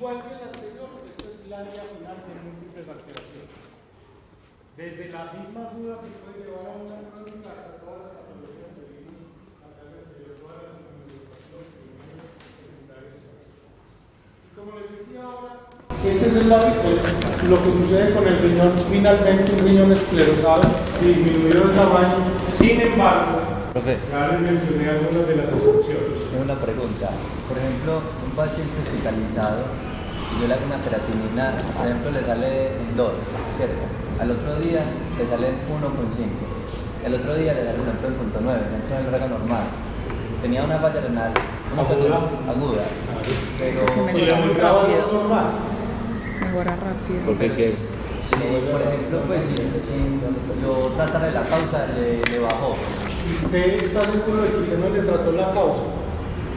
Igual que el anterior, esto es la vía final de múltiples alteraciones. Desde la misma duda que puede llevar a una crónica hasta todas las patologías que vimos acá en el exterior, todas las comunicaciones primarias y secundarias. Y como les decía ahora, este es lo que sucede con el riñón, finalmente un riñón esclerosado y disminuido de tamaño. Sin embargo, profe, ya les mencioné algunas de las excepciones. tengo una pregunta. Por ejemplo, un paciente hospitalizado, y yo le hago una creatinina, por ejemplo, le sale en 2, ¿cierto? Al otro día le sale en 1,5. El otro día le sale, por ejemplo, en 0,9, dentro del rango normal. Tenía una falla renal aguda, pero Si le volcaba lo normal. Mejora rápido. porque es que por ejemplo, pues si yo tratarle la causa, le bajó. ¿Usted está seguro de que usted no le trató la causa?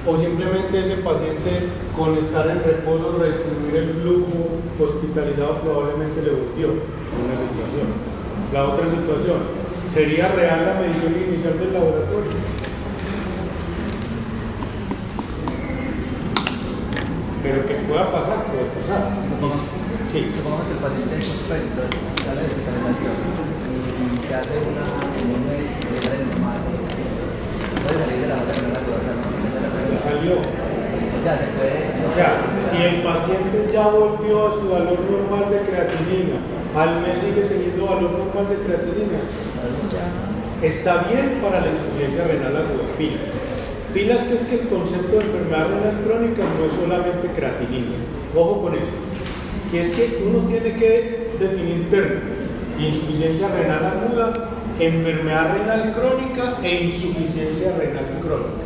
¿O simplemente ese paciente, con estar en reposo, redistribuir el flujo hospitalizado, probablemente le volvió una situación? La otra situación, ¿sería real la medición inicial del laboratorio? Pero que pueda pasar, puede pasar. Sí. Supongamos que el paciente es sospecho, sale de hospitalización y se hace una normal. Puede salir de la nota que no la Ya salió. O sea, se puede. O sea, si el paciente ya volvió a su valor normal de creatinina, al mes sigue teniendo valor normal de creatinina, está bien para la insuficiencia renal aguda. Pilas que es que el concepto de enfermedad renal crónica no es solamente creatinina. Ojo con eso. Que es que uno tiene que definir términos: insuficiencia renal aguda, enfermedad renal crónica e insuficiencia renal crónica.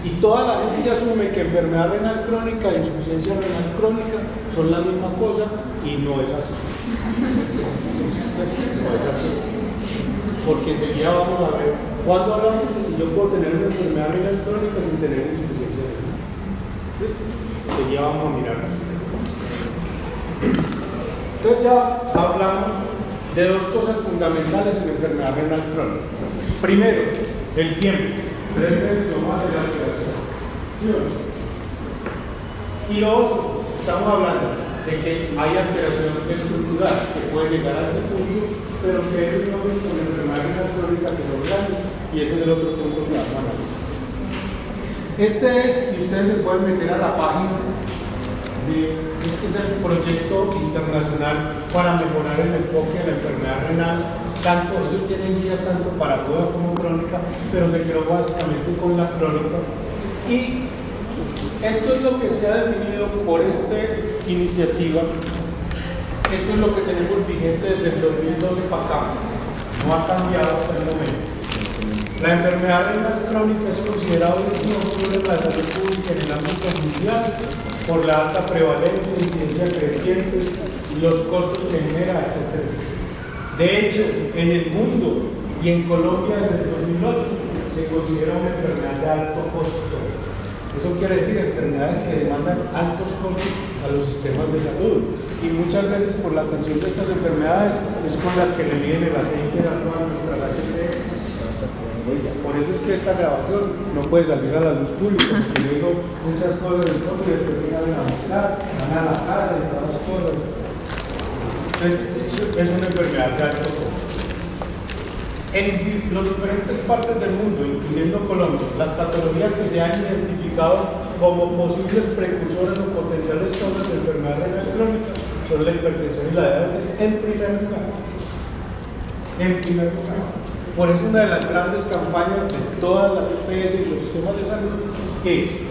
Y toda la gente asume que enfermedad renal crónica e insuficiencia renal crónica son la misma cosa, y no es así. No es así. Porque enseguida vamos a ver cuándo hablamos de si yo puedo tener una enfermedad renal crónica sin tener insuficiencia renal. ¿Listo? Enseguida vamos a mirar. Entonces ya hablamos de dos cosas fundamentales en la enfermedad renal crónica. Primero, el tiempo. 3 meses o más de la alteración. ¿Sí o no? Y lo otro, estamos hablando de que hay alteración estructural que puede llegar a este punto, pero que es una con enfermedad renal crónica que son grandes, y ese es el otro punto que vamos a analizar. Este es, y ustedes se pueden meter a la página este es el proyecto internacional para mejorar el enfoque de la enfermedad renal. Tanto, ellos tienen guías tanto para aguda como crónica, pero se creó básicamente con la crónica. Y esto es lo que se ha definido por esta iniciativa. Esto es lo que tenemos vigente desde el 2012 para acá. No ha cambiado hasta el momento. La enfermedad renal crónica es considerada un problema de salud pública en el ámbito mundial por la alta prevalencia, incidencia creciente, los costos que genera, etc. De hecho, en el mundo y en Colombia desde el 2008 se considera una enfermedad de alto costo. Eso quiere decir enfermedades que demandan altos costos a los sistemas de salud. Y muchas veces por la atención de estas enfermedades es con las que le miden el aceite de la nuestra HDL. Por eso es que esta grabación no puede salir a la luz pública, porque yo digo muchas cosas en todo y después vienen a buscar, van a la casa y todas las cosas. Entonces, es una enfermedad de alto costo. En las diferentes partes del mundo, incluyendo Colombia, las patologías que se han identificado como posibles precursoras o potenciales causas de enfermedad renal crónica son la hipertensión y la diabetes en primer lugar. En primer lugar. Por eso una de las grandes campañas de todas las EPS y los sistemas de salud es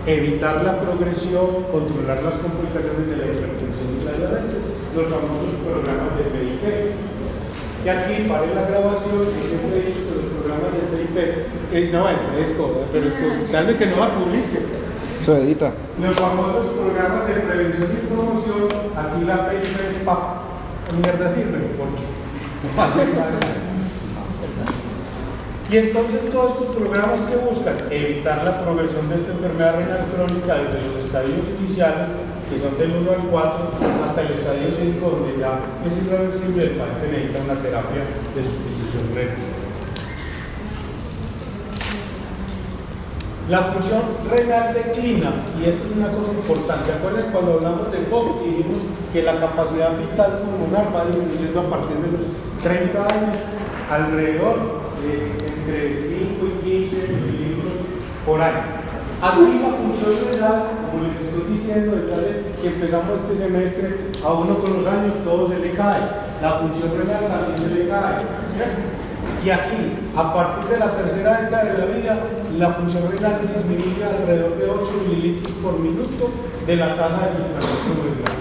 evitar la progresión, controlar las complicaciones de la hipertensión y la diabetes, los famosos programas de TIP. Y aquí paré la grabación y siempre he dicho que los programas de TIP no, es cosa, pero tal vez que no la publique. Eso edita. Los famosos programas de prevención y promoción, aquí la PIP es para mierda sirve, porque no hace nada. Y entonces todos estos programas que buscan evitar la progresión de esta enfermedad renal crónica desde los estadios iniciales, que son del 1 al 4, hasta el estadio 5, donde ya es irreversible, el paciente necesita una terapia de sustitución renal. La función renal declina, y esto es una cosa importante. Acuérdense cuando hablamos del POC y dijimos que la capacidad vital pulmonar va disminuyendo a partir de los 30 años, alrededor de entre 5 y 15 mililitros por año. Aquí la función renal, como les estoy diciendo, desde que empezamos este semestre, a uno con los años todo se le cae. La función renal también se le cae. Y aquí, a partir de la tercera década de la vida, la función renal disminuye alrededor de 8 mililitros por minuto de la tasa de filtración renal.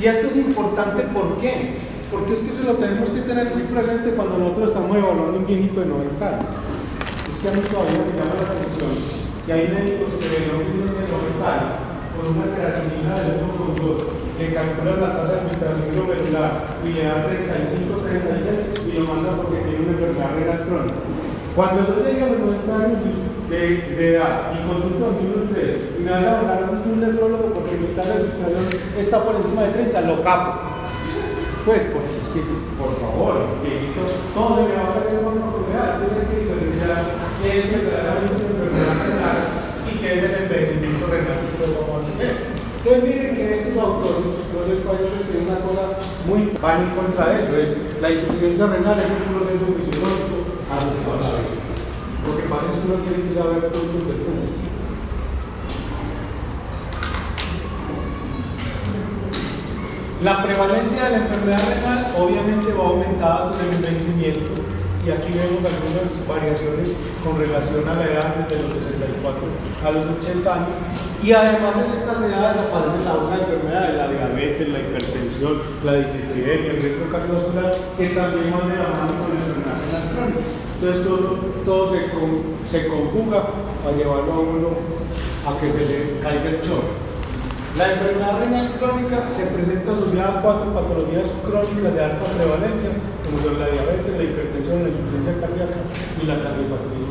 Y esto es importante, ¿por qué? Porque es que eso lo tenemos que tener muy presente cuando nosotros estamos evaluando un viejito de 90 años. Es que a mí todavía me llama la atención que hay médicos que ven a un niño de 90 años con una creatinina de 1,2, le calculan la tasa de filtración glomerular y le dan 35, 36 y lo mandan porque tiene una enfermedad renal crónica. Cuando yo llegue a los 90 años de edad y consulto a uno de ustedes y me van a mandar un nefrólogo porque mi tasa de filtración está por encima de 30, lo capo. Pues porque es que, por favor, viejito, todo se me va a perder con una enfermedad. Entonces hay que diferenciar qué es verdaderamente una enfermedad renal y qué es el envejecimiento renal que ustedes van a tener. Entonces miren que estos autores, los españoles, tienen una cosa muy van en contra de eso, es la insuficiencia renal es un proceso fisiológico asociado a la vida. Porque para eso uno tiene que saber puntos de puntos. La prevalencia de la enfermedad renal obviamente va aumentada con el envejecimiento y aquí vemos algunas variaciones con relación a la edad desde los 64 a los 80 años. Y además en estas edades aparecen las otras enfermedades, la diabetes, la hipertensión, la dislipidemia, el riesgo cardiovascular, que también van de la mano con la enfermedad renal crónica. Entonces todo se conjuga para llevarlo a uno a que se le caiga el chorro. La enfermedad renal crónica se presenta asociada a 4 patologías crónicas de alta prevalencia, como son la diabetes, la hipertensión, la insuficiencia cardíaca y la cardiopatía.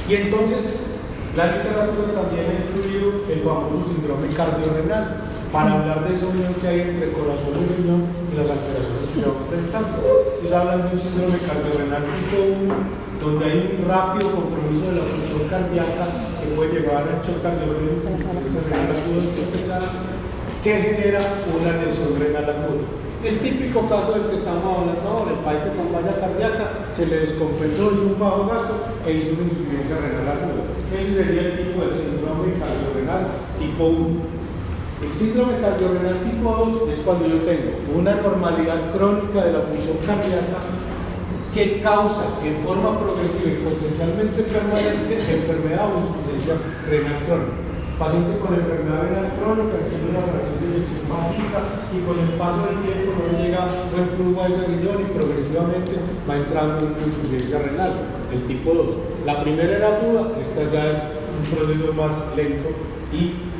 Y entonces, la literatura también ha incluido el famoso síndrome cardiorrenal, para hablar de eso mismo que hay entre corazón y riñón y las alteraciones que se van presentando. Ellos hablan de un síndrome cardiorrenal tipo 1, donde hay un rápido compromiso de la función cardíaca que puede llevar al shock cardiológico, que genera una lesión renal aguda. El típico caso del que estamos hablando ahora, el paciente con falla cardíaca se le descompensó, hizo un bajo gasto e hizo una insuficiencia renal aguda. Ese sería el tipo del síndrome cardiorrenal tipo 1. El síndrome cardiorrenal tipo 2 es cuando yo tengo una anormalidad crónica de la función cardíaca que causa en forma progresiva y potencialmente permanente enfermedad o insuficiencia renal crónica. Paciente con enfermedad renal crónica que tiene una fracción de eyección mágica y con el paso del tiempo no le llega buen flujo a ese riñón y progresivamente va entrando en una insuficiencia renal, el tipo 2. La primera era aguda, esta ya es un proceso más lento y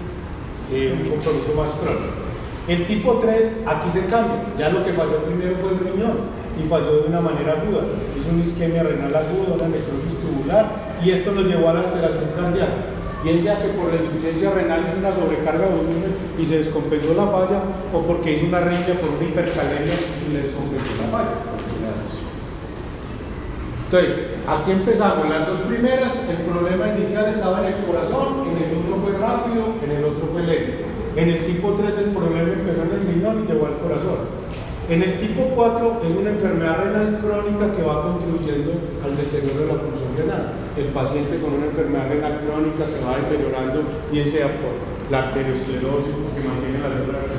un compromiso más crónico. El tipo 3, aquí se cambia, ya lo que falló primero fue el riñón y falló de una manera aguda, es una isquemia renal aguda, una necrosis tubular y esto nos llevó a la alteración cardíaca. Bien sea que por la insuficiencia renal hizo una sobrecarga de volumen y se descompensó la falla, o porque hizo una arritmia por una hipercalemia y le descompensó la falla. Entonces, aquí empezamos. Las dos primeras, el problema inicial estaba en el corazón, en el uno fue rápido, en el otro fue lento. En el tipo 3 el problema empezó en el riñón y llegó al corazón. En el tipo 4 es una enfermedad renal crónica que va contribuyendo al deterioro de la función renal. El paciente con una enfermedad renal crónica se va deteriorando, bien sea por la arteriosclerosis, que mantiene la letra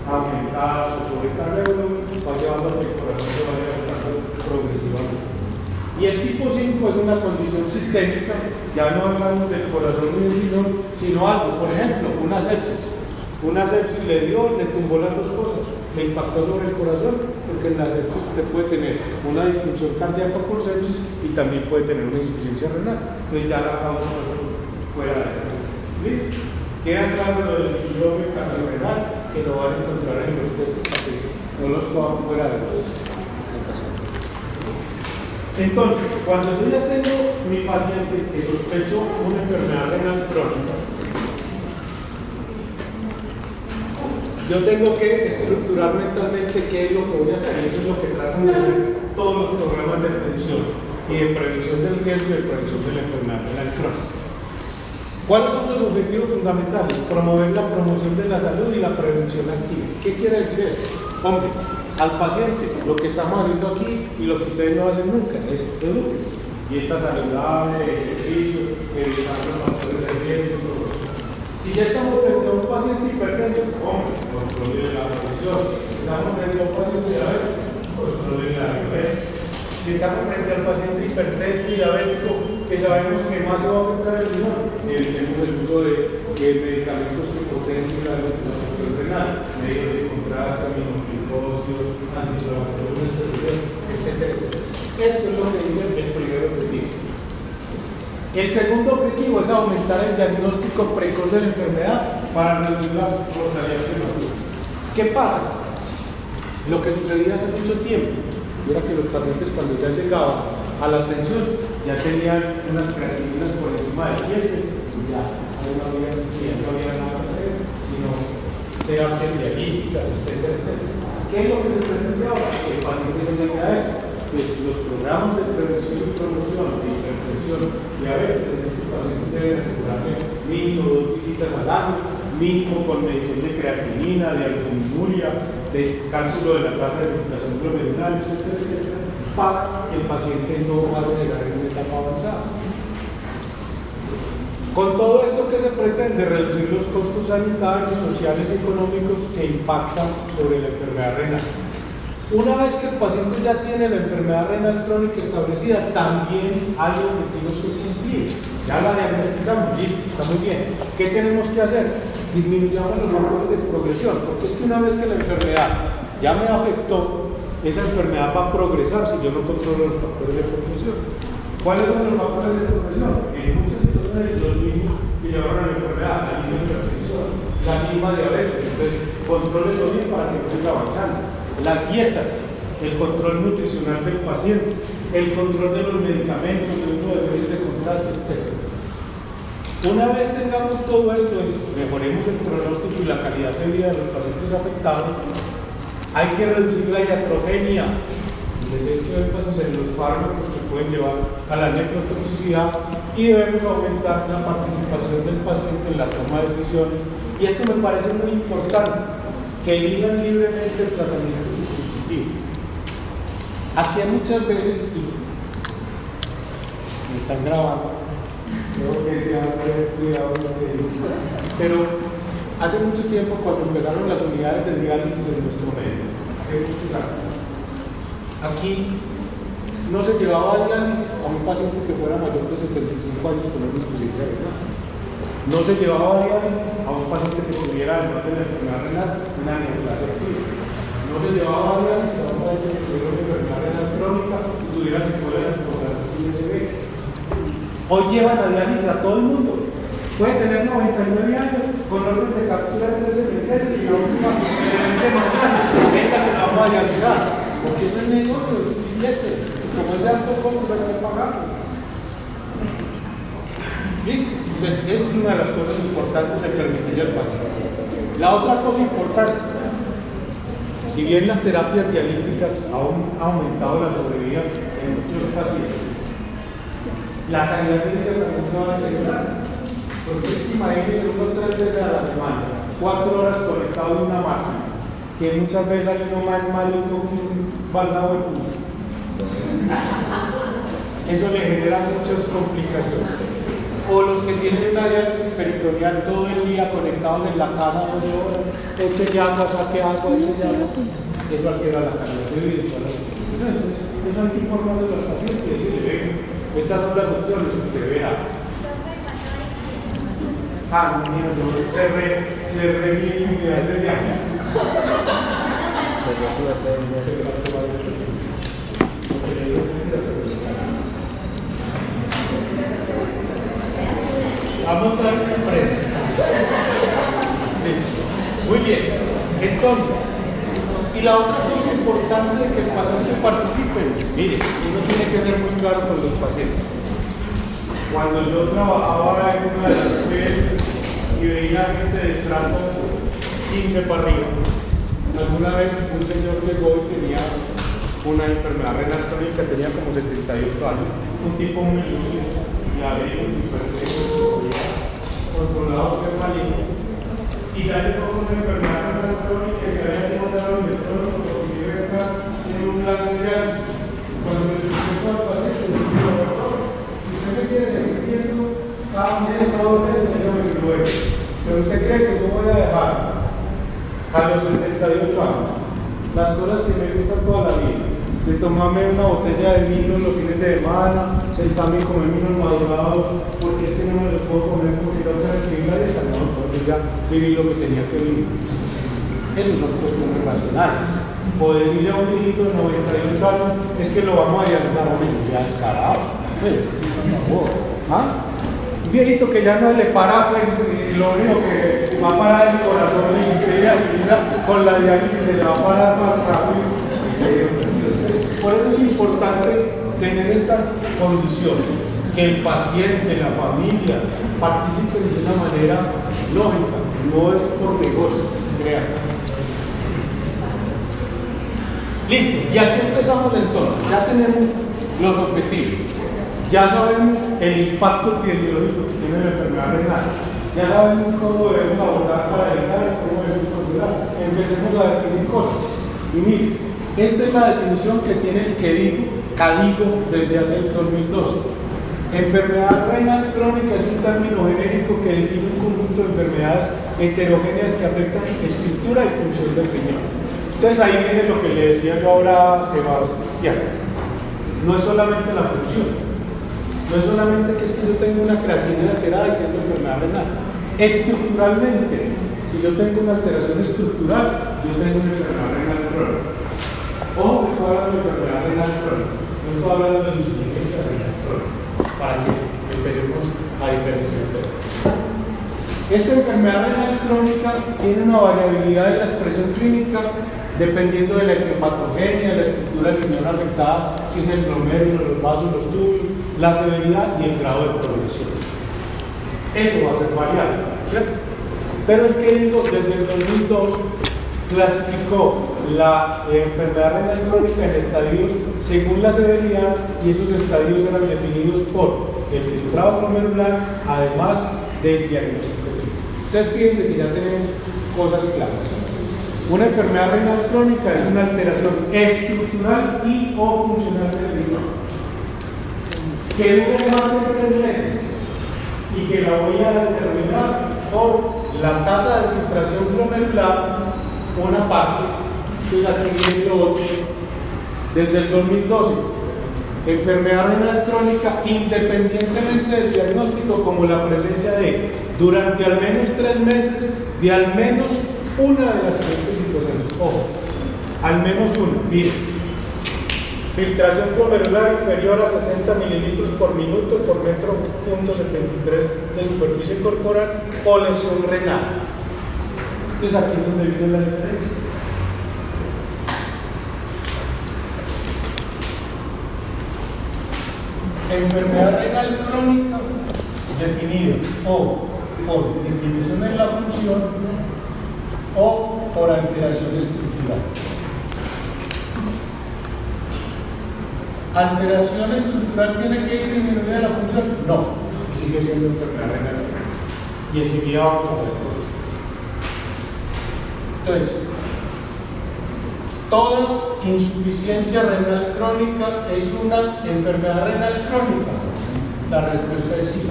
aumentada o sobrecarga de volumen, va llevando a que el corazón se vaya afectando progresivamente. Y el tipo 5 es una condición sistémica, ya no hablamos del corazón ni del riñón, sino algo, por ejemplo, una sepsis. Una sepsis le tumbó las dos cosas, le impactó sobre el corazón, porque en la sepsis usted puede tener una disfunción cardíaca por sepsis y también puede tener una insuficiencia renal. Entonces ya la causa fuera de esto. ¿Listo? Queda claro lo del síndrome cardiorrenal, que lo van a encontrar en los textos para que no los cojan fuera de los. Entonces, cuando yo ya tengo mi paciente que sospecho una enfermedad renal crónica, yo tengo que estructurar mentalmente qué es lo que voy a hacer, y eso es lo que tratan de hacer todos los programas de atención y de prevención del riesgo y de prevención de la enfermedad renal crónica. ¿Cuáles son los objetivos fundamentales? Promover la promoción de la salud y la prevención activa. ¿Qué quiere decir eso? Hombre, al paciente, lo que estamos haciendo aquí y lo que ustedes no hacen nunca es educar. Dieta saludable, ejercicio, evitar los factores de riesgo, todo eso. Si ya estamos frente a un paciente hipertenso, hombre, controle la presión. Estamos frente a un paciente diabético, controle la diabetes. Si estamos frente al paciente hipertenso y diabético, que sabemos que más se va a afectar el riñón, evitemos el uso de medicamentos que potencien la función renal, medios de contraste, aminoglucósidos, antiinflamatorios, etcétera, etcétera. Esto es lo que dice el primer objetivo. El segundo objetivo es aumentar el diagnóstico precoz de la enfermedad para reducir la mortalidad prematura. ¿Qué pasa? Lo que sucedía hace mucho tiempo era que los pacientes, cuando ya llegaban a la atención, ya tenían unas creatininas por encima de 7 y ya no había nada que hacer, sino terapias dialíticas, etcétera, etcétera. ¿Qué es lo que se pretende ahora? Que el paciente no llegue a eso. Pues los programas de prevención y promoción de hipertensión y diabetes en estos pacientes deben asegurarle mínimo 2 visitas al año, mínimo con medición de creatinina, de albuminuria, de cálculo de la tasa de filtración glomerular, etcétera, etcétera, para que el paciente no vaya a llegar en una etapa avanzada. Con todo esto, ¿qué se pretende? Reducir los costos sanitarios, sociales y económicos que impactan sobre la enfermedad renal. Una vez que el paciente ya tiene la enfermedad renal crónica establecida, también hay objetivos que cumplir. Ya la diagnosticamos, listo, está muy bien. ¿Qué tenemos que hacer? Disminuyamos los factores de progresión, porque es que una vez que la enfermedad ya me afectó, esa enfermedad va a progresar si yo no controlo los factores de progresión. ¿Cuáles son los factores de progresión? En muchas situaciones los niños que llevaron a la enfermedad, la misma hipertensión, la misma diabetes, entonces controlenlo bien para que no siga avanzando. Las dietas, el control nutricional del paciente, el control de los medicamentos, el uso de medios de contraste, etc. Una vez tengamos todo esto, mejoremos el pronóstico y la calidad de vida de los pacientes afectados, hay que reducir la iatrogenia. Les he hecho énfasis en los fármacos que pueden llevar a la necrotoxicidad y debemos aumentar la participación del paciente en la toma de decisiones. Y esto me parece muy importante, que elijan libremente el tratamiento sustitutivo. Aquí hay muchas veces, me están grabando, tengo que tener cuidado, pero hace mucho tiempo, cuando empezaron las unidades de diálisis en nuestro medio, hace muchos años, aquí no se llevaba a diálisis a un paciente que fuera mayor de 75 años con una insuficiencia renal. No se llevaba a diálisis a un paciente que tuviera, además de la enfermedad renal, una neoplasia activa. No se llevaba a diálisis a un paciente que tuviera una enfermedad renal crónica y tuviera secuelas por la ISB. Hoy llevan a diálisis a todo el mundo. Puede tener 99 años con orden de captura de 3 cementerios y la última de mañana. Venga, que la vamos a dializar. Porque eso es negocio, es un billete. Como es de alto costo, hay que pagarlo. ¿Listo? Entonces, esa es una de las cosas importantes de permitirle al paciente. La otra cosa importante, si bien las terapias dialíticas han aumentado la sobrevida en muchos pacientes, la calidad de vida también se va a deteriorar. Porque es que imagínense uno 3 veces a la semana, 4 horas conectado en una máquina, que muchas veces hay uno más malo que un baldado de pus. Eso le genera muchas complicaciones. O los que tienen una diálisis peritoneal todo el día conectados en la cama 2 horas, eche agua, saque agua, eche agua. Eso altera la calidad de vida. Eso hay que informar de los pacientes y decirle, ven, estas son las opciones, usted verá. Mira, yo cerré mi unidad de viajes. Vamos a dar una empresa. Listo. Muy bien. Entonces, y la otra cosa importante es que el paciente participe. Mire, uno tiene que ser muy claro con los pacientes. Cuando yo trabajaba en una de las empresas y veía gente de estrato 15 para arriba, alguna vez un señor llegó y tenía una enfermedad renal crónica, tenía como 78 años, un tipo muy lúcido, diabético, hipertenso, controlado por el maligno, y ya llegó con una enfermedad renal crónica que había que mandar al electrónico porque vive acá en un plan de diálisis. Cuando me explico al paciente, me dijo, profesor, usted me quiere seguir viendo cada mes, cada 2 meses, yo me lo veo. Pero usted cree que yo voy a dejar a los 78 años las cosas que me gustan toda la vida, de tomarme una botella de vino los fines de semana, sentarme y comer vinos madurados, porque es que no me los puedo comer porque tengo que recibir la dieta. No, entonces ya viví lo que tenía que vivir. Esas son cuestiones racionales. O decirle a un viejito de 98 años, es que lo vamos a dializar a un ya descarado. Pues, por favor. ¿Ah? Un viejito que ya no le para, pues, lo único que va a parar el corazón y usted dializa con la diálisis se le va a parar más rápido. Por eso es importante tener esta condición, que el paciente, la familia, participen de una manera lógica, no es por negocio, crean. Listo, y aquí empezamos entonces, ya tenemos los objetivos, ya sabemos el impacto epidemiológico que tiene la enfermedad renal, ya sabemos cómo debemos abordar para evitar y cómo debemos controlar. Empecemos a definir cosas. Y miren, esta es la definición que tiene el CADIGO desde hace el 2012. Enfermedad renal crónica es un término genérico que define un conjunto de enfermedades heterogéneas que afectan estructura y función del riñón. Entonces ahí viene lo que le decía yo ahora a Sebastián. No es solamente la función, no es solamente que es que yo tengo una creatinina alterada y tengo enfermedad renal. Estructuralmente, si yo tengo una alteración estructural, yo tengo una enfermedad renal crónica. Ojo, estoy hablando de enfermedad renal crónica, no estoy hablando de insuficiencia renal crónica, para que empecemos a diferenciar todo. Esta enfermedad renal crónica tiene una variabilidad en la expresión clínica dependiendo de la hepatogenia, de la estructura del riñón afectada, si es el glomérulo, los vasos, los túbulos, la severidad y el grado de progresión. Eso va a ser variable, ¿cierto? Pero el CADIGO desde el 2002 clasificó la enfermedad renal crónica en estadios según la severidad, y esos estadios eran definidos por el filtrado glomerular, además del diagnóstico clínico. Entonces fíjense que ya tenemos cosas claras. Una enfermedad renal crónica es una alteración estructural y o funcional del riñón que dure más de 3 meses y que la voy a determinar por la tasa de filtración glomerular, una parte. Entonces aquí viene lo otro. Desde el 2012, enfermedad renal crónica, independientemente del diagnóstico, como la presencia de, durante al menos 3 meses, de al menos una de las siguientes situaciones. Ojo, al menos una. Miren, filtración glomerular inferior a 60 mililitros por minuto por metro .73 de superficie corporal o lesión renal. Entonces aquí es donde viene la diferencia. Enfermedad renal crónica definida o por disminución en la función o por alteración estructural. ¿Alteración estructural tiene que disminuir la función? No, sigue siendo enfermedad renal crónica. Y enseguida vamos a ver. Entonces, toda insuficiencia renal crónica es una enfermedad renal crónica. La respuesta es sí.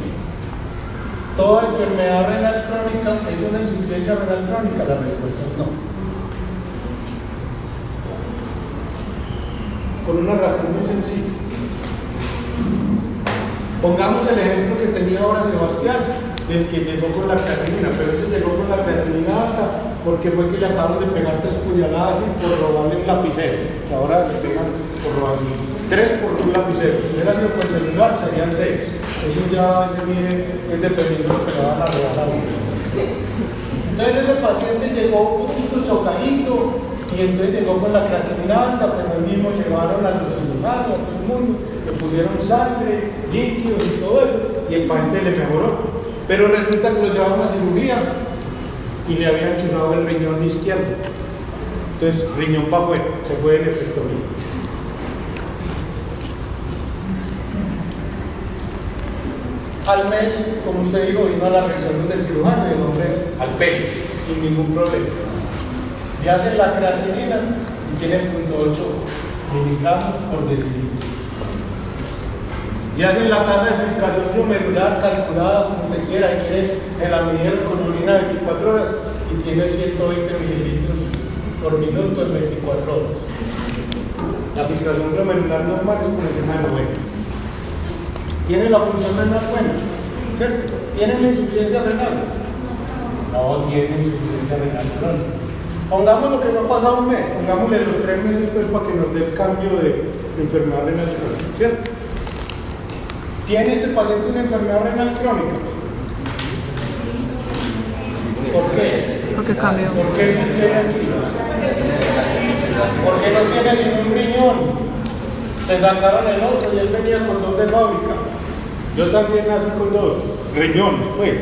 Toda enfermedad renal crónica es una insuficiencia renal crónica. La respuesta es no. Por una razón muy sencilla. Pongamos el ejemplo que tenía ahora Sebastián, del que llegó con la creatinina, pero ese llegó con la creatinina alta porque fue que le acabaron de pegar 3 puñaladas por robarle un lapicero, que ahora le pegan por robar 3 por un lapicero. Si hubiera sido por celular serían 6. Eso ya se mide, es dependiendo de lo que le van a robar a uno. Entonces ese paciente llegó un poquito chocadito y entonces llegó con la creatinina alta, pero mismo llevaron a los cirujanos, a todo el mundo, le pusieron sangre, líquidos y todo eso, y el paciente le mejoró. Pero resulta que lo llevaron a cirugía y le habían chuzado el riñón izquierdo. Entonces, riñón para afuera, se fue en efecto mío. Al mes, como usted dijo, vino a la revisión del cirujano y el hombre al pelo, sin ningún problema. Le hacen la creatinina y tiene 0.8 miligramos por decilitro. Y hacen la tasa de filtración glomerular calculada como usted quiera, y quiere en la medida con orina 24 horas y tiene 120 mililitros por minuto en 24 horas. La filtración glomerular normal es por encima de 90. ¿Tiene la función renal buena? ¿Cierto? ¿Tiene la insuficiencia renal? No tiene insuficiencia renal crónica. Pongamos lo que no ha pasado un mes, pongámosle los 3 meses pues para que nos dé el cambio de enfermedad renal crónica, ¿cierto? ¿Tiene este paciente una enfermedad renal crónica? ¿Por qué? Porque cambió. ¿Por qué se tiene aquí? ¿Por qué no tiene sin un riñón? Le sacaron el otro y él venía con 2 de fábrica. Yo también nací con 2 riñones, pues.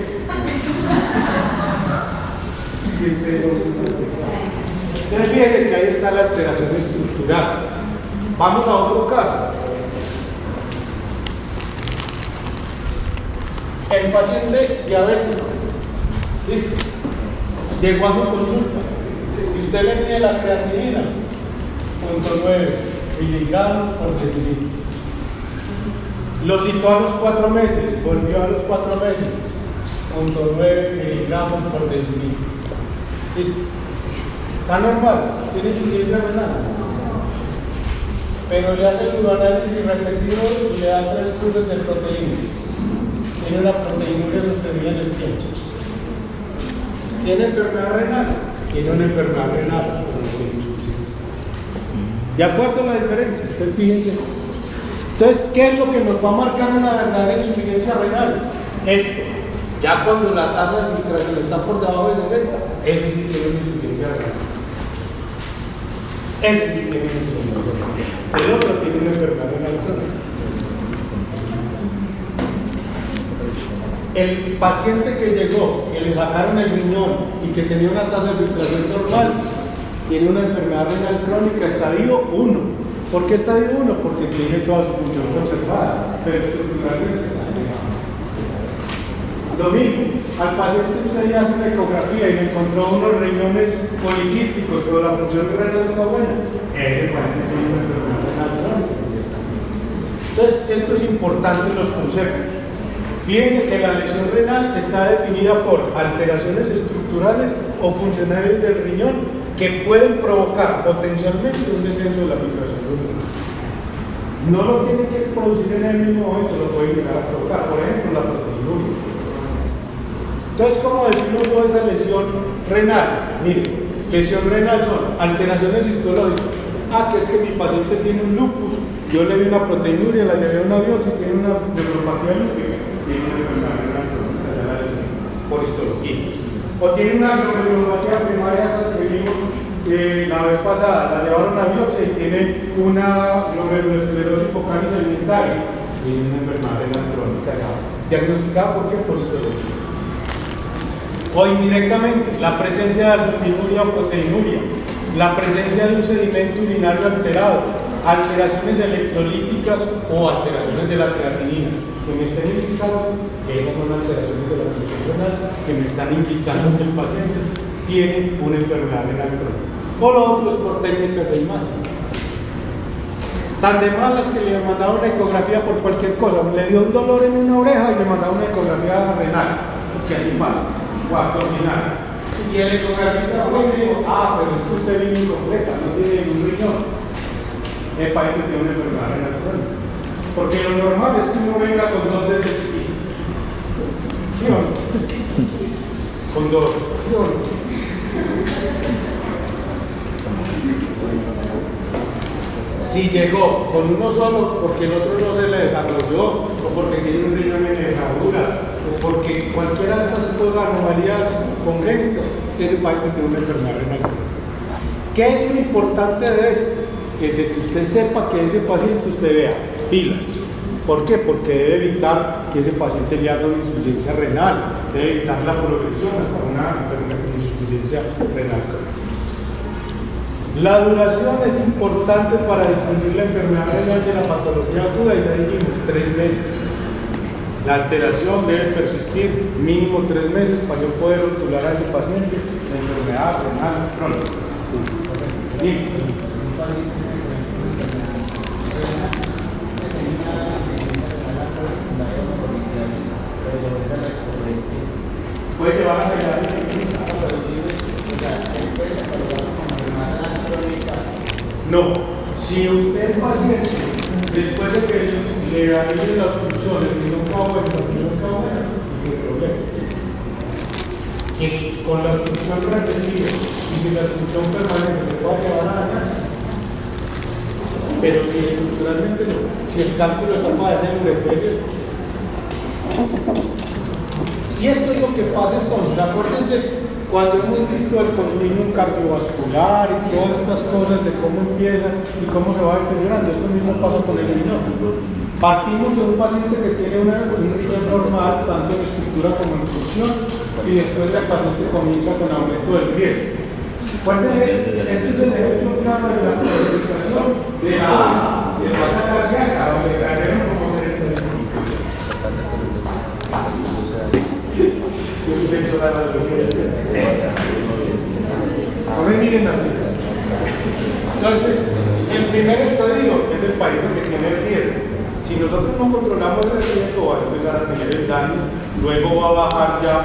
Entonces fíjense que ahí está la alteración estructural. Vamos a otro caso. El paciente diabético, ¿listo? Llegó a su consulta y usted le mide la creatinina, 0.9 miligramos por decilitro. Lo citó a los 4 meses, volvió a los 4 meses, 0.9 miligramos por decilitro. ¿Listo? Está normal, tiene insuficiencia renal. Pero le hace el uroanálisis repetido y le da 3 cruces de proteína. Tiene una proteinuria sostenida en el tiempo. ¿Tiene enfermedad renal? Tiene una enfermedad renal, pero no tiene insuficiencia. ¿De acuerdo a la diferencia? Ustedes fíjense. Entonces, ¿qué es lo que nos va a marcar una verdadera insuficiencia renal? Esto. Ya cuando la tasa de filtración está por debajo de 60, ese sí tiene una insuficiencia renal. Ese sí tiene una insuficiencia renal. El otro tiene una enfermedad renal crónica. El paciente que llegó, que le sacaron el riñón y que tenía una tasa de filtración normal, tiene una enfermedad renal crónica estadio 1. ¿Por qué estadio 1? Porque tiene toda su función conservada, pero estructuralmente está alejado. Lo mismo, al paciente usted le hace una ecografía y le encontró unos riñones poliquísticos, pero la función renal está buena. Ese paciente tiene una enfermedad renal crónica. Entonces, esto es importante en los conceptos. Fíjense que la lesión renal está definida por alteraciones estructurales o funcionales del riñón que pueden provocar potencialmente un descenso de la filtración renal. No lo tiene que producir en el mismo momento, lo puede llegar a provocar, por ejemplo, la proteinuria. Entonces, ¿cómo defino yo esa lesión renal? Miren, lesión renal son alteraciones histológicas. Que es que mi paciente tiene un lupus, yo le vi una proteinuria, la llevé a una biopsia, tiene una nephropatía lúpica, tiene una enfermedad renal crónica por histología. O tiene una glomerulopatía primaria, estas que vimos la vez pasada, la llevaron a biopsia y tiene una glomerulosclerosis focalis alimentaria, tiene una enfermedad renal crónica diagnosticada por qué? Por histología. O indirectamente, la presencia de albuminuria o proteinuria, la presencia de un sedimento urinario alterado, alteraciones electrolíticas o alteraciones de la creatinina que me estén indicando, esas son alteraciones de la función renal que me están indicando que el paciente tiene una enfermedad renal crónica. O lo otro es por técnicas de imagen. Tan de malas que le mandaron una ecografía por cualquier cosa, le dio un dolor en una oreja y le mandaron una ecografía renal, que así pasa, o abdominal. Y el ecografista fue y me dijo, pero es que usted viene incompleta, no tiene ningún riñón. El paciente tiene una enfermedad renal crónica. Porque lo normal es que uno venga con 2 desde chiquito. ¿Sí o no? Con 2. ¿Sí o no? Si llegó con uno solo porque el otro no se le desarrolló, o porque tiene un riñón en herradura, o porque cualquiera de estas cosas, anomalías congénitas, ese paciente tiene una enfermedad renal crónica. ¿Qué es lo importante de esto? Que desde que usted sepa que ese paciente usted vea pilas. ¿Por qué? Porque debe evitar que ese paciente le haga una insuficiencia renal, debe evitar la progresión hasta una insuficiencia renal crónica. La duración es importante para distinguir la enfermedad renal de la patología aguda y ya dijimos 3 meses. La alteración debe persistir mínimo 3 meses para yo poder rotular a ese paciente de enfermedad renal crónica. Bien. Puede llevar a no, si usted es paciente, después de que le realicen las funciones y no acaba bueno, no hay problema. Que con la función repetida y si la función permanente le puede llevar a dañarse. Pero si estructuralmente no, si el cálculo está para hacer ureterios. Y esto es lo que pasa entonces, acuérdense, cuando hemos visto el continuum cardiovascular y todas estas cosas de cómo empieza y cómo se va deteriorando, esto mismo pasa con el riñón. Partimos de un paciente que tiene un riñón normal, tanto en estructura como en función, y después el paciente comienza con aumento del riesgo. Este es el ejemplo claro de la clasificación de la masa cardíaca, donde traemos como no me miren así. Entonces, el primer estadio es el país que tiene el riesgo. Si nosotros no controlamos el riesgo, va a empezar a tener el daño, luego va a bajar ya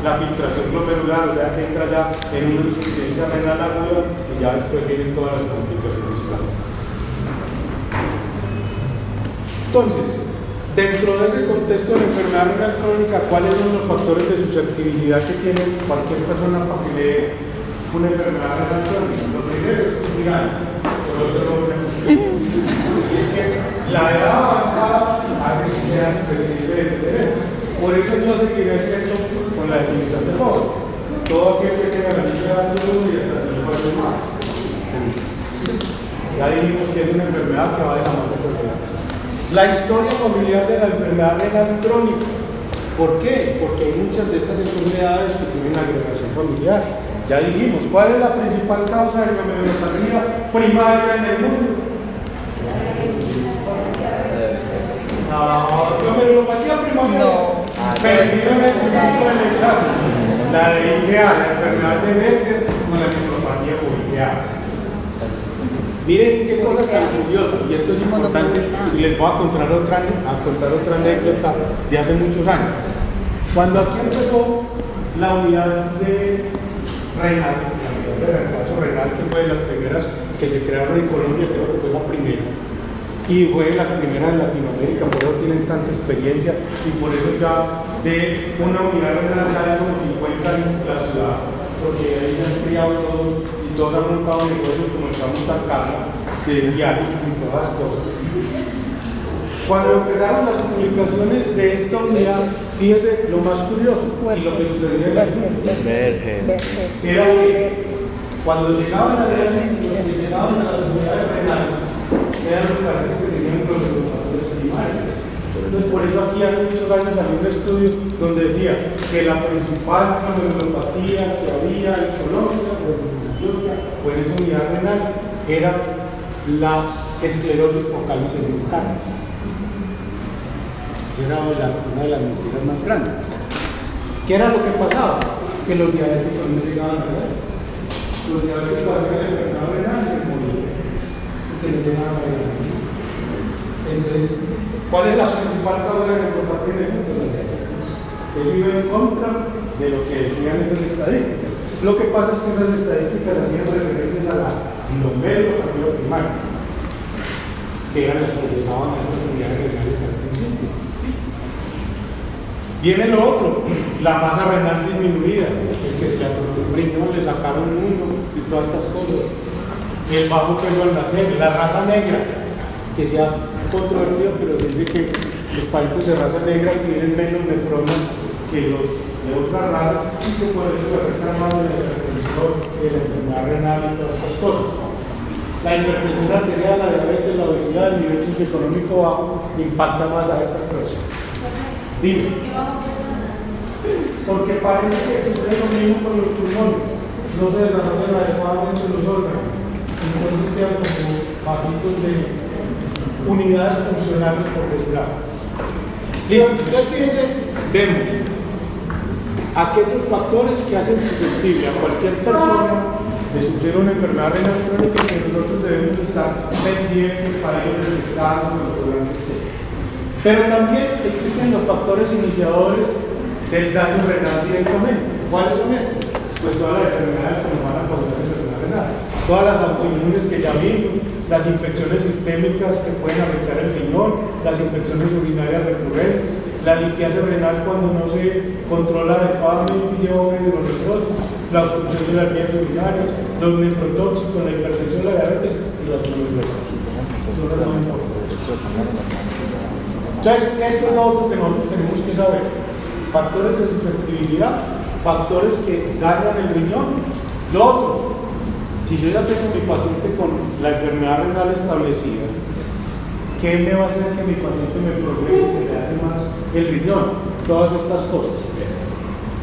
la filtración glomerular, o sea que entra ya en una insuficiencia renal aguda y ya después vienen todas las complicaciones. Entonces, dentro de ese contexto de la enfermedad renal crónica, ¿cuáles son los factores de susceptibilidad que tiene cualquier persona para que le dé una enfermedad renal crónica? Lo primero es viral, es que la edad avanzada hace que sea susceptible de tener eso. Por eso yo seguiré siendo con la definición de joven. Todo aquel que tenga la lista de y hasta 5 años más. Ya dijimos que es una enfermedad que va de la mano con la edad. La historia familiar de la enfermedad renal crónica. ¿Por qué? Porque hay muchas de estas enfermedades que tienen agregación familiar. Ya dijimos, ¿cuál es la principal causa de glomerulopatía primaria en el mundo? No, glomerulopatía primaria. No. Perdido en el punto del examen. La de IgA, la enfermedad de Becker con la neuropatía por IgA. Miren qué cosa tan curiosa, y esto es importante, y les voy a contar otra anécdota de hace muchos años. Cuando aquí empezó la unidad de renal, la unidad de reemplazo renal, que fue de las primeras que se crearon en Colombia, creo que fue la primera, y fue de las primeras en Latinoamérica, por eso tienen tanta experiencia, y por eso ya de una unidad renal ya hay como 50 años en la ciudad, porque ahí se han criado todos. Todos han montado negocios como el que vamos a casa, de diálisis y todas las cosas. Cuando empezaron las publicaciones de esta unidad, fíjense lo más curioso y lo que sucedía en la era que cuando llegaban a las unidades renales, eran los pacientes que tenían glomerulopatía primaria. Entonces, por eso aquí hace muchos años salió un estudio donde decía que la principal glomerulopatía que había en Colombia, o en esa unidad renal, era la esclerosis focal segmental. Esa era una de las mentiras más grandes. ¿Qué era lo que pasaba? Que los diabéticos no llegaban a ver. Los diabéticos hacían enfermedad renal y se morían. Que no llegaban a ver. Entonces, ¿cuál es la principal causa de neuropatía en el mundo? Eso iba en contra de lo que decían esas estadísticas. Lo que pasa es que esas estadísticas hacían referencias a la glomerulopatía primaria, que eran las que llegaban a estas unidades renales al principio. Viene lo otro, la masa renal disminuida, el que se le atrofió el riñón, le sacaron uno y todas estas cosas. El bajo peso al nacer, la raza negra, que se ha controvertido, pero se dice que los pacientes de raza negra tienen menos nefronas que los de otra raza y que por eso afectan más de la hipertensión, de la enfermedad renal y todas estas cosas. La hipertensión arterial, la diabetes, la obesidad, el nivel socioeconómico bajo impacta más a estas personas. Dime. Porque parece que sucede lo mismo con los pulmones, no se desarrollan adecuadamente los órganos, entonces quedan como bajitos de unidades funcionales por decir algo. Listo, entonces fíjense, vemos aquellos factores que hacen susceptible a cualquier persona de sufrir una enfermedad renal crónica que nosotros debemos estar pendientes para ir detectando los problemas. Pero también existen los factores iniciadores del daño renal directamente. ¿Cuáles son estos? Pues todas las enfermedades que nos van a causar enfermedad renal, todas las autoinmunes que ya vimos, las infecciones sistémicas que pueden afectar el riñón, las infecciones urinarias recurrentes, la litiasis renal cuando no se controla adecuadamente y lleva a una hidronefrosis, la obstrucción de las vías urinarias, los nefrotóxicos, la hipertensión, la diabetes y la tuberculosis. Entonces, esto es lo otro que nosotros tenemos que saber. Factores de susceptibilidad, factores que dañan el riñón. Lo otro, si yo ya tengo mi paciente con la enfermedad renal establecida, ¿qué me va a hacer que mi paciente me progrese, que le hace más el riñón? Todas estas cosas.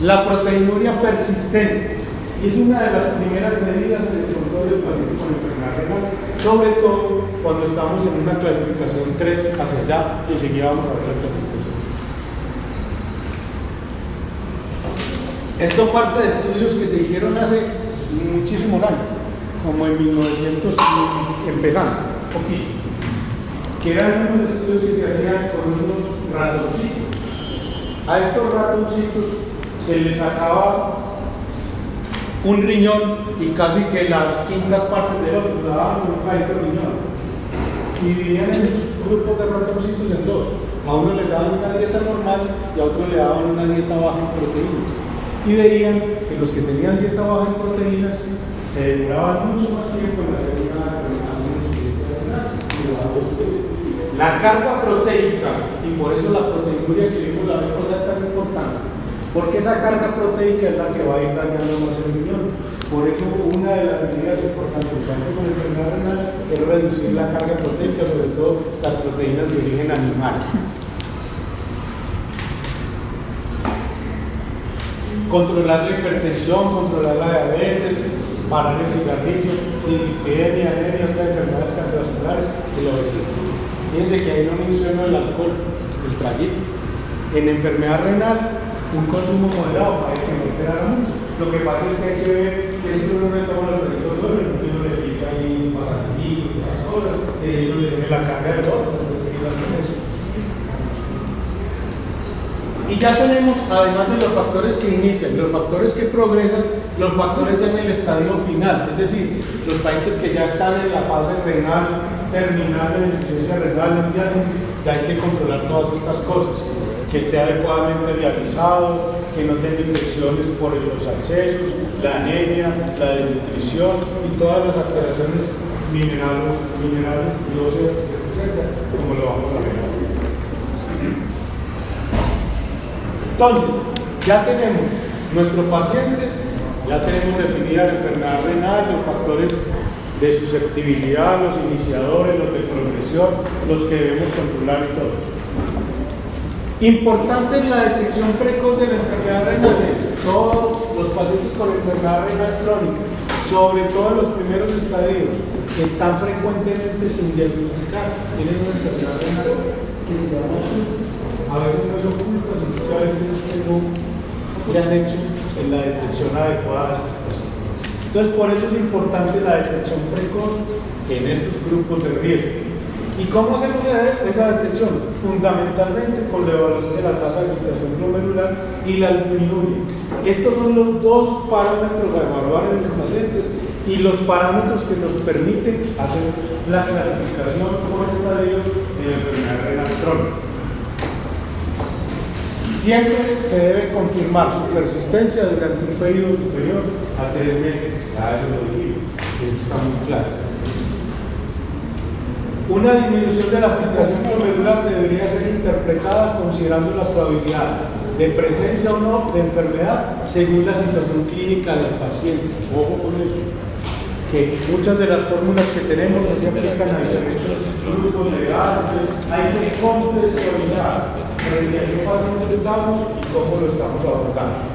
La proteinuria persistente es una de las primeras medidas en el control del paciente con enfermedad renal, sobre todo cuando estamos en una clasificación 3 hacia allá, y enseguida vamos a ver la clasificación. Esto parte de estudios que se hicieron hace muchísimos años, como en 1900, empezando, poquito, que eran unos estudios que se hacían con unos ratoncitos. A estos ratoncitos se les sacaba un riñón y casi que las quintas partes del otro, la daban con un pedacito de riñón. Y dividían esos grupos de ratoncitos en dos. A uno le daban una dieta normal y a otro le daban una dieta baja en proteínas. Y veían que los que tenían dieta baja en proteínas se demoraban mucho más tiempo en hacer una insuficiencia renal. La carga proteica, y por eso la proteinuria que vimos la vez pasada es tan importante, porque esa carga proteica es la que va a ir dañando más el riñón. Por eso una de las medidas importantes con enfermedad renal es reducir la carga proteica, sobre todo las proteínas de origen animal. Controlar la hipertensión, controlar la diabetes, parar el cigarrillo, lipidemia, anemia, otras enfermedades cardiovasculares y la obesidad. Fíjense que ahí no menciono el alcohol, el traguito. En enfermedad renal, un consumo moderado para que no esperara mucho. Lo que pasa es que hay que ver que si uno no toma los efectos sobre, uno le pica ahí pasativo y las cosas, y uno le tiene la carga del otro, entonces ¿qué hacen eso? Y ya tenemos, además de los factores que inician, los factores que progresan, los factores ya en el estadio final, es decir, los pacientes que ya están en la fase renal, terminal de insuficiencia renal, en diálisis, ya hay que controlar todas estas cosas, que esté adecuadamente dializado, que no tenga infecciones por los accesos, la anemia, la desnutrición y todas las alteraciones minerales y óseas, etc., como lo vamos a ver. Entonces, ya tenemos nuestro paciente, ya tenemos definida la enfermedad renal, los factores de susceptibilidad, los iniciadores, los de progresión, los que debemos controlar y todo. Importante en la detección precoz de la enfermedad renal es todos los pacientes con enfermedad renal crónica, sobre todo en los primeros estadios, están frecuentemente sin diagnosticar, tienen una enfermedad renal que se llama a veces no es oculta, sino que a veces no le han hecho en la detección adecuada de estos pacientes. Entonces, por eso es importante la detección precoz en estos grupos de riesgo. ¿Y cómo hacemos esa detección? Fundamentalmente con la evaluación de la tasa de filtración glomerular y la albuminuria. Estos son los dos parámetros a evaluar en los pacientes y los parámetros que nos permiten hacer la clasificación por estadios de la enfermedad renal crónica. Siempre se debe confirmar su persistencia durante un periodo superior a 3 meses. Ya eso lo dijimos, eso está muy claro. Una disminución de la filtración glomerular debería ser interpretada considerando la probabilidad de presencia o no de enfermedad según la situación clínica del paciente. Ojo con eso, que muchas de las fórmulas que tenemos no se aplican a diferentes grupos de edad, entonces hay que contextualizar frente a qué paciente estamos y cómo lo estamos abordando.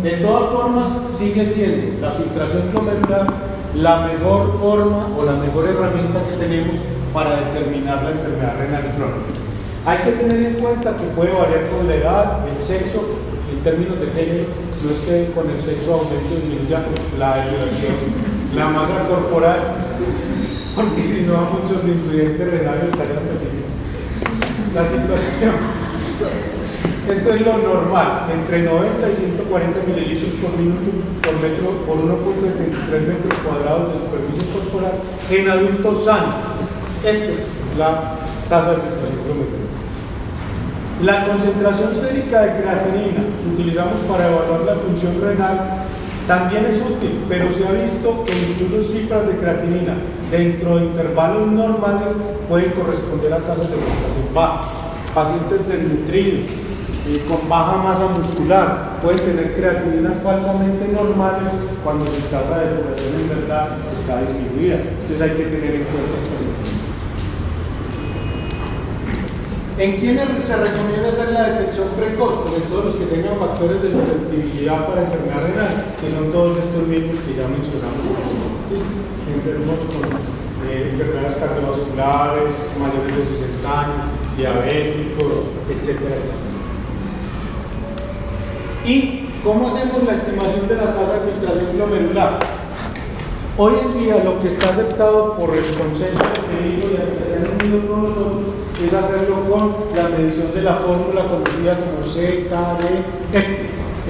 De todas formas, sigue siendo la filtración glomerular la mejor forma o la mejor herramienta que tenemos para determinar la enfermedad renal crónica. Hay que tener en cuenta que puede variar con la edad, el sexo, en términos de género, no es que con el sexo aumente o disminuya la duración, la masa corporal, porque si no a muchos nutrientes renales estarían felices. La situación, esto es lo normal, entre 90 y 140 mililitros por minuto por metro por 1.73 metros cuadrados de superficie corporal en adultos sanos. Esta es la tasa de filtración promedio. La concentración sérica de creatinina que utilizamos para evaluar la función renal también es útil, pero se ha visto que incluso cifras de creatinina dentro de intervalos normales pueden corresponder a tasas de filtración baja. Pacientes desnutridos con baja masa muscular pueden tener creatininas falsamente normales cuando su tasa de filtración en verdad está disminuida. Entonces hay que tener en cuenta esta situación. ¿En quiénes se recomienda hacer la detección precoz? Pues en todos los que tengan factores de susceptibilidad para enfermedad renal, que son todos estos mismos que ya mencionamos, enfermos con enfermedades cardiovasculares, mayores de 60 años, diabéticos, etcétera, etcétera. ¿Y cómo hacemos la estimación de la tasa de filtración glomerular? Hoy en día lo que está aceptado por el consenso médico y al que se han unido con nosotros es hacerlo con la medición de la fórmula conocida como CKD.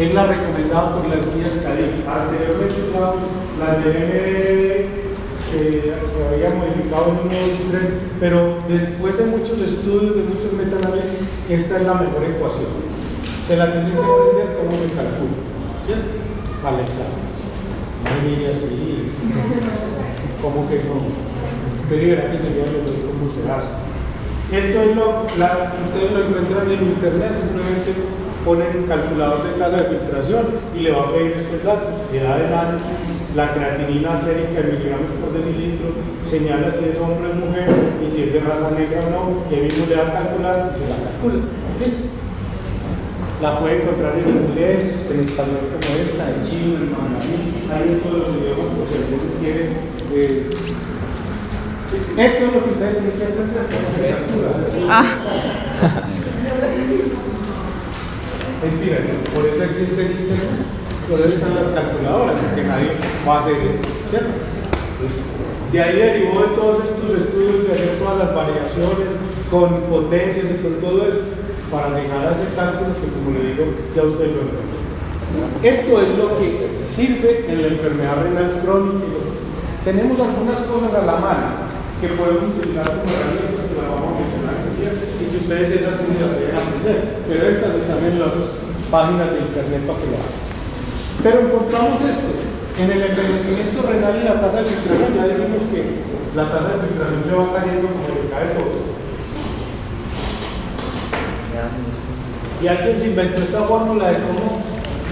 Es la recomendada por las guías CADIC. Anteriormente usábamos la DMD, que se había modificado en 1, 2 y 3, pero después de muchos estudios, de muchos metaanálisis, esta es la mejor ecuación. Se la tienen que entender cómo se calcula, ¿cierto? Al examen. No mire así, como que no. Pero verá que sería lo de cómo se hace. Esto es ustedes lo encuentran en internet, simplemente ponen calculador de tasa de filtración y le va a pedir estos datos: edad del año, la creatinina sérica en miligramos por decilitro, señala si es hombre o mujer y si es de raza negra o no, y ahí mismo le da a calcular y se la calcula. ¿Listo? La puede encontrar en inglés, en español como esta, en chino, en mandarín, hay en todos los idiomas por si alguno quiere. Esto es lo que ustedes tienen que aprender con la literatura. Mentira, por eso existe el internet, por eso están las calculadoras, porque nadie va a hacer esto, ¿cierto? Pues, de ahí derivó de todos estos estudios de hacer todas las variaciones con potencias y con todo eso, para llegar a ese cálculo que, como le digo, ya usted lo entendió. Esto es lo que sirve en la enfermedad renal crónica. Tenemos algunas cosas a la mano que podemos utilizar como herramientas, que las vamos a mencionar enseguida, y que ustedes esas sí las deben aprender, pero estas están en las páginas de internet para que lo hagan. Pero encontramos esto, en el envejecimiento renal y la tasa de filtración, ya dijimos que la tasa de filtración se va cayendo como le cae todo. Y alguien se inventó esta fórmula de cómo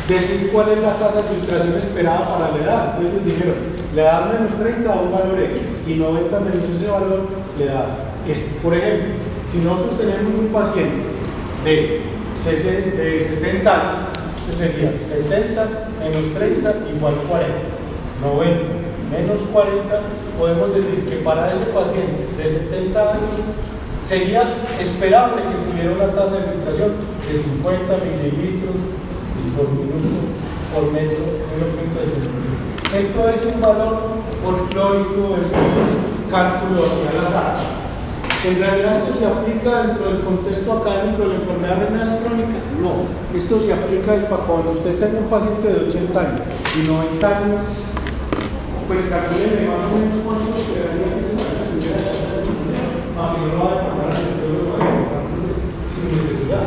decir cuál es la tasa de filtración esperada para la edad. Entonces dijeron, la edad menos 30 da un valor X y 90 menos ese valor le da esto. Por ejemplo, si nosotros tenemos un paciente de 70 años, esto sería 70 menos 30 igual 40. 90 menos 40, podemos decir que para ese paciente de 70 años sería esperable que tuviera una tasa de filtración de 50 mililitros por minuto por metro. Esto es un valor folclórico, esto es cálculo hacia el azar. En realidad esto se aplica dentro del contexto académico de la enfermedad renal crónica. No, esto se aplica para cuando usted tenga un paciente de 80 años y 90 años, pues calcúlele más o menos cuánto esperaría que se tuviera a que no lo va a demandar sin necesidad.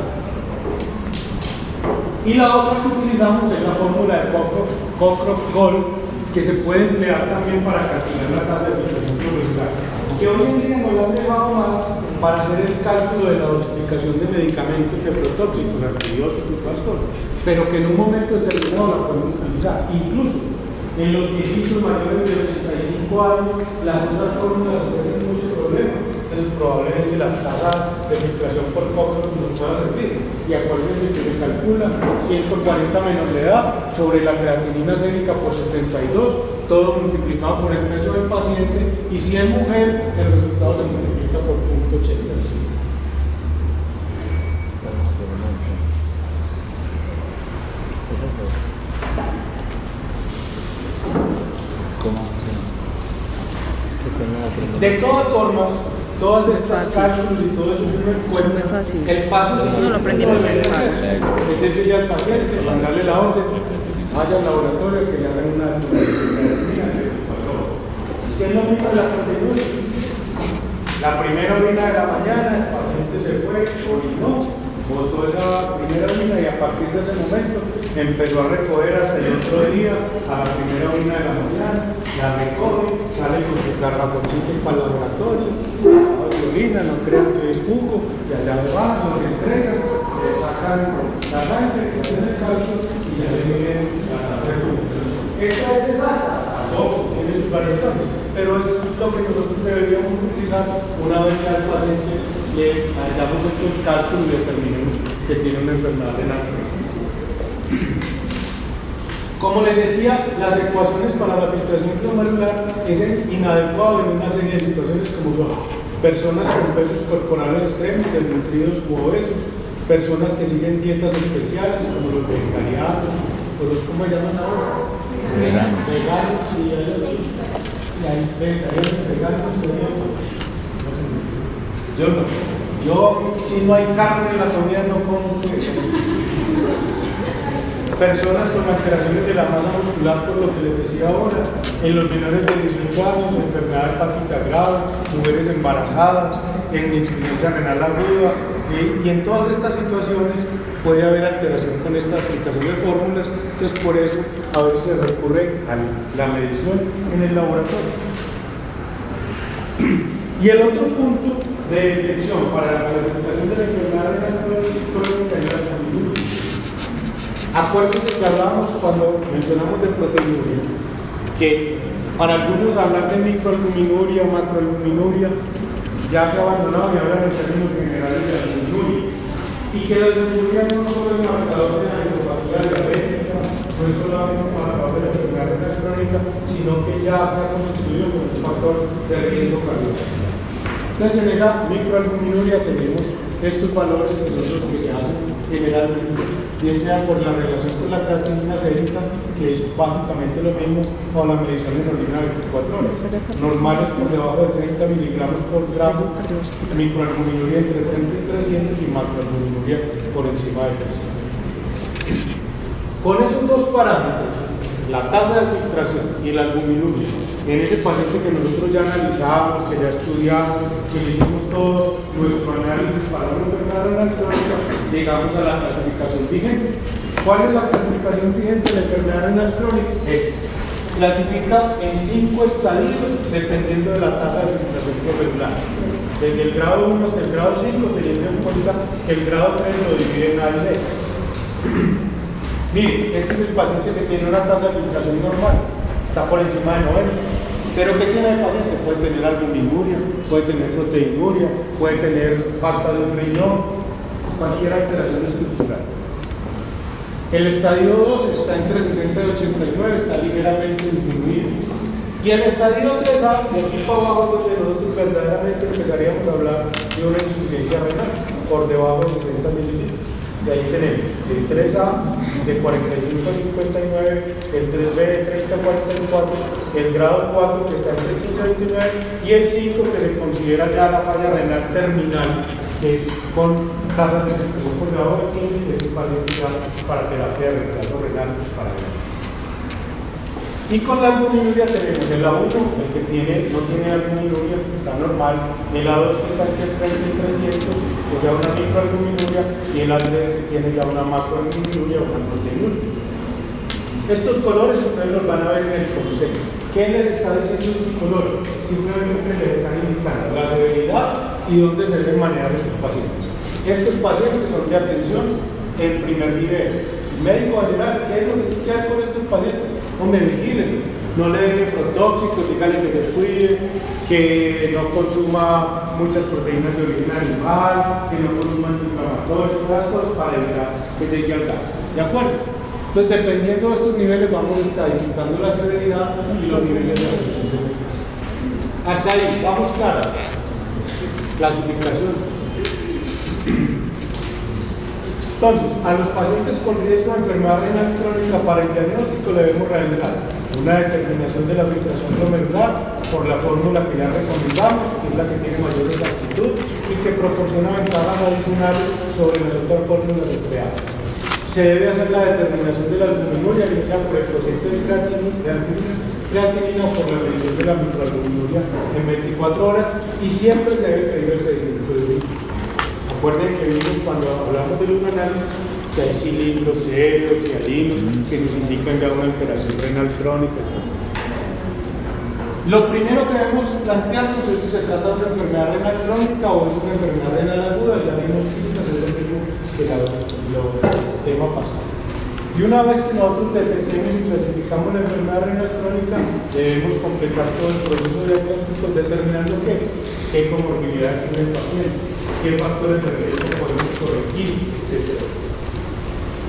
Y la otra que utilizamos es la fórmula de Cockcroft-Gault, que se puede emplear también para calcular la tasa de filtración glomerular, que hoy en día nos la han dejado más para hacer el cálculo de la dosificación de medicamentos nefrotóxicos, antibióticos y todas las cosas, pero que en un momento determinado la podemos utilizar. Incluso en los viejitos mayores de 85 años, las otras fórmulas ofrecen mucho problema. Entonces probablemente la tasa de filtración por Cockcroft nos pueda servir. Y acuérdense que se calcula 140 menos la edad sobre la creatinina sérica por 72, todo multiplicado por el peso del paciente, y si es mujer, el resultado se multiplica por 0.85. ¿Cómo? De todas formas, todas estas cálculos y todo eso es muy Es muy fácil. el paso Eso no lo aprendimos en el paro. es decirle al paciente, mandarle la orden, vaya al laboratorio que le hagan una ¿qué es lo mismo de la proteína? La primera orina de la mañana, el paciente se fue, orinó, botó esa primera orina y a partir de ese momento empezó a recoger hasta el otro día a la primera orina de la mañana, la recoge, sale con sus garrafoncitos para el laboratorio, de orina, no crean que es jugo, y allá le van, los entregan, le sacan la sangre, le hacen el calcio y ya le vienen a hacer jugo. ¿Esta es exacta? No, tiene sus variaciones, pero es lo que nosotros deberíamos utilizar una vez que al paciente le hayamos hecho el cálculo y determinemos que tiene una enfermedad renal. Como les decía, las ecuaciones para la filtración glomerular es inadecuado en una serie de situaciones como son personas con pesos corporales extremos, desnutridos u obesos, personas que siguen dietas especiales como los vegetarianos, o los, ¿cómo se llaman ahora? Veganos y hay vegetarianos, veganos, yo no. Yo, si no hay carne en la comida, no como. Personas con alteraciones de la masa muscular, por lo que les decía ahora, en los menores de 18 años, enfermedad hepática grave, mujeres embarazadas, en insuficiencia renal aguda, y en todas estas situaciones puede haber alteración con esta aplicación de fórmulas, entonces por eso a veces se recurre a la medición en el laboratorio. Y el otro punto de detección para la clasificación de la enfermedad renal crónica es la albuminuria. Acuérdense que hablábamos cuando mencionamos de proteinuria, que para algunos hablar de microalbuminuria o macroalbuminuria ya se ha abandonado y hablan en términos generales de albuminuria. Y que la albuminuria no solo es marcador de la nefropatía diabética, no es solamente un marcador de la enfermedad renal crónica, sino que ya se ha constituido como un factor de riesgo cardiovascular. Entonces, en esa microalbuminuria tenemos estos valores que son los que se hacen generalmente, bien sea por la relación con la creatinina sérica, que es básicamente lo mismo, o la medición en orina de 24 horas. Normales por debajo de 30 miligramos por gramo, microalbuminuria entre 30 y 300 y macroalbuminuria por encima de 300. Con esos dos parámetros, la tasa de filtración y la albuminuria, en ese paciente que nosotros ya analizamos, que ya estudiamos, que le hicimos todo nuestro análisis para una enfermedad renal crónica, llegamos a la clasificación vigente. ¿Cuál es la clasificación vigente de la enfermedad renal crónica? Esta. Clasifica en 5 estadios dependiendo de la tasa de filtración glomerular. Desde el grado 1 hasta el grado 5, teniendo en cuenta que el grado 3 lo divide en A y B. Miren, este es el paciente que tiene una tasa de filtración normal, está por encima de 90. Pero ¿qué tiene el paciente? Puede tener albuminuria, puede tener proteinuria, puede tener falta de un riñón, cualquier alteración estructural. El estadio 2 está entre 60 y 89, está ligeramente disminuido. Y el estadio 3A, de aquí para abajo, donde nosotros verdaderamente empezaríamos a hablar de una insuficiencia renal, por debajo de 60 mililitros. Y ahí tenemos el 3A de 45 a 59, el 3B de 30 a 44, el grado 4 que está entre 15 a 29 y el 5 que se considera ya la falla renal terminal, que es con tasas de filtración por debajo de 15, que es un paciente ya para terapia de reemplazo renal para diabetes. Y con la albuminuria tenemos el A1, el que no tiene albuminuria, está normal, el A2 que está entre 30 y 300, o sea una microalbuminuria, y el A3 que tiene ya una macroalbuminuria o una proteinuria. Estos colores ustedes los van a ver en el consenso. ¿Qué les está diciendo sus colores? Simplemente les están indicando la severidad y dónde se deben manejar estos pacientes. Estos pacientes son de atención en primer nivel. El médico va a decir, ¿qué es lo que se queda con estos pacientes? Hombre, vigílenlo. No le den nefrotóxicos, díganle que se cuide, que no consuma muchas proteínas de origen animal, que no consuma antiinflamatorios, todas cosas para evitar que llegue al gas. ¿De acuerdo? Entonces, dependiendo de estos niveles, vamos estadificando la severidad y los niveles de atención de emergencia. Hasta ahí, vamos claro. Clasificación. Entonces, a los pacientes con riesgo de enfermedad renal crónica para el diagnóstico le debemos realizar una determinación de la filtración glomerular por la fórmula que ya recomendamos, que es la que tiene mayor exactitud y que proporciona ventajas adicionales sobre las otras fórmulas empleadas. Se debe hacer la determinación de la albuminuria, ya sea por el cociente de creatinina o por la medición de la microalbuminuria en 24 horas, y siempre se debe pedir el seguimiento de urina. Acuerden que vimos cuando hablamos del uroanálisis que hay cilindros serios y alinos que nos indican ya una alteración renal crónica. Lo primero que debemos plantearnos es si se trata de una enfermedad renal crónica o es una enfermedad renal aguda. Ya dimos pistas, es lo mismo que lo tema pasado. Y una vez que nosotros detectemos y clasificamos la enfermedad renal crónica, debemos completar todo el proceso diagnóstico determinando qué comorbilidad tiene el paciente, qué factores de riesgo podemos corregir, etc.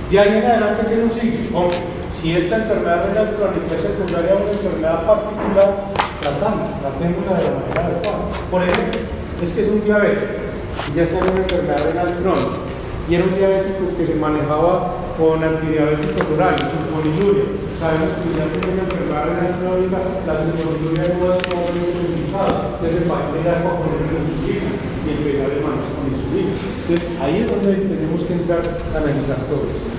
De ahí en adelante, ¿qué nos sigue? Hombre, si esta enfermedad renal crónica es secundaria a una enfermedad particular, tratémosla de la manera adecuada. Por ejemplo, es que es un diabético y ya está en una enfermedad renal crónica y era un diabético que se manejaba con antidiabéticos orales, sulfoniluria. Sabemos que ya tiene una enfermedad renal crónica, la sulfoniluria no es como muy complicada, entonces el paciente ya es para ponerle insulina y empezar el manejo con insulina. Entonces ahí es donde tenemos que entrar a analizar todo esto.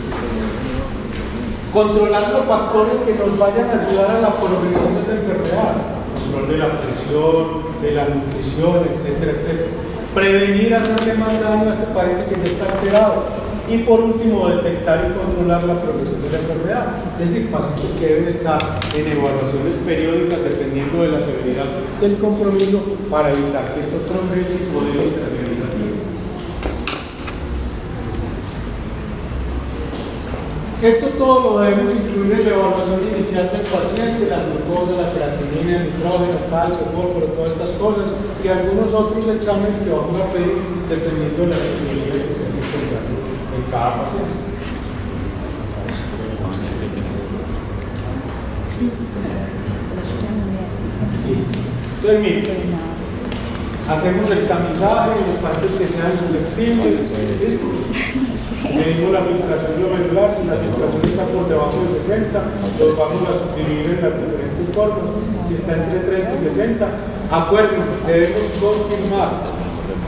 Controlar los factores que nos vayan a ayudar a la progresión de esa enfermedad, control de la presión, de la nutrición, etcétera, etcétera. Prevenir hacerle más daño a este paciente que ya está alterado. Y por último, detectar y controlar la progresión de la enfermedad. Es decir, pacientes que deben estar en evaluaciones periódicas dependiendo de la severidad del compromiso para evitar que esto progrese y poder intervenir. Esto todo lo debemos incluir en la evaluación inicial del paciente, la glucosa, la creatinina, el nitrógeno, calcio, fósforo, todas estas cosas, y algunos otros exámenes que vamos a pedir dependiendo de las necesidades que estemos pensando en cada paciente. Listo. Entonces, miren, hacemos el tamizaje, los pacientes que sean susceptibles, ¿listo? Medimos la filtración glomerular, si la filtración está por debajo de 60, los vamos a subdividir en las diferentes formas, si está entre 30 y 60, acuérdense, debemos confirmar,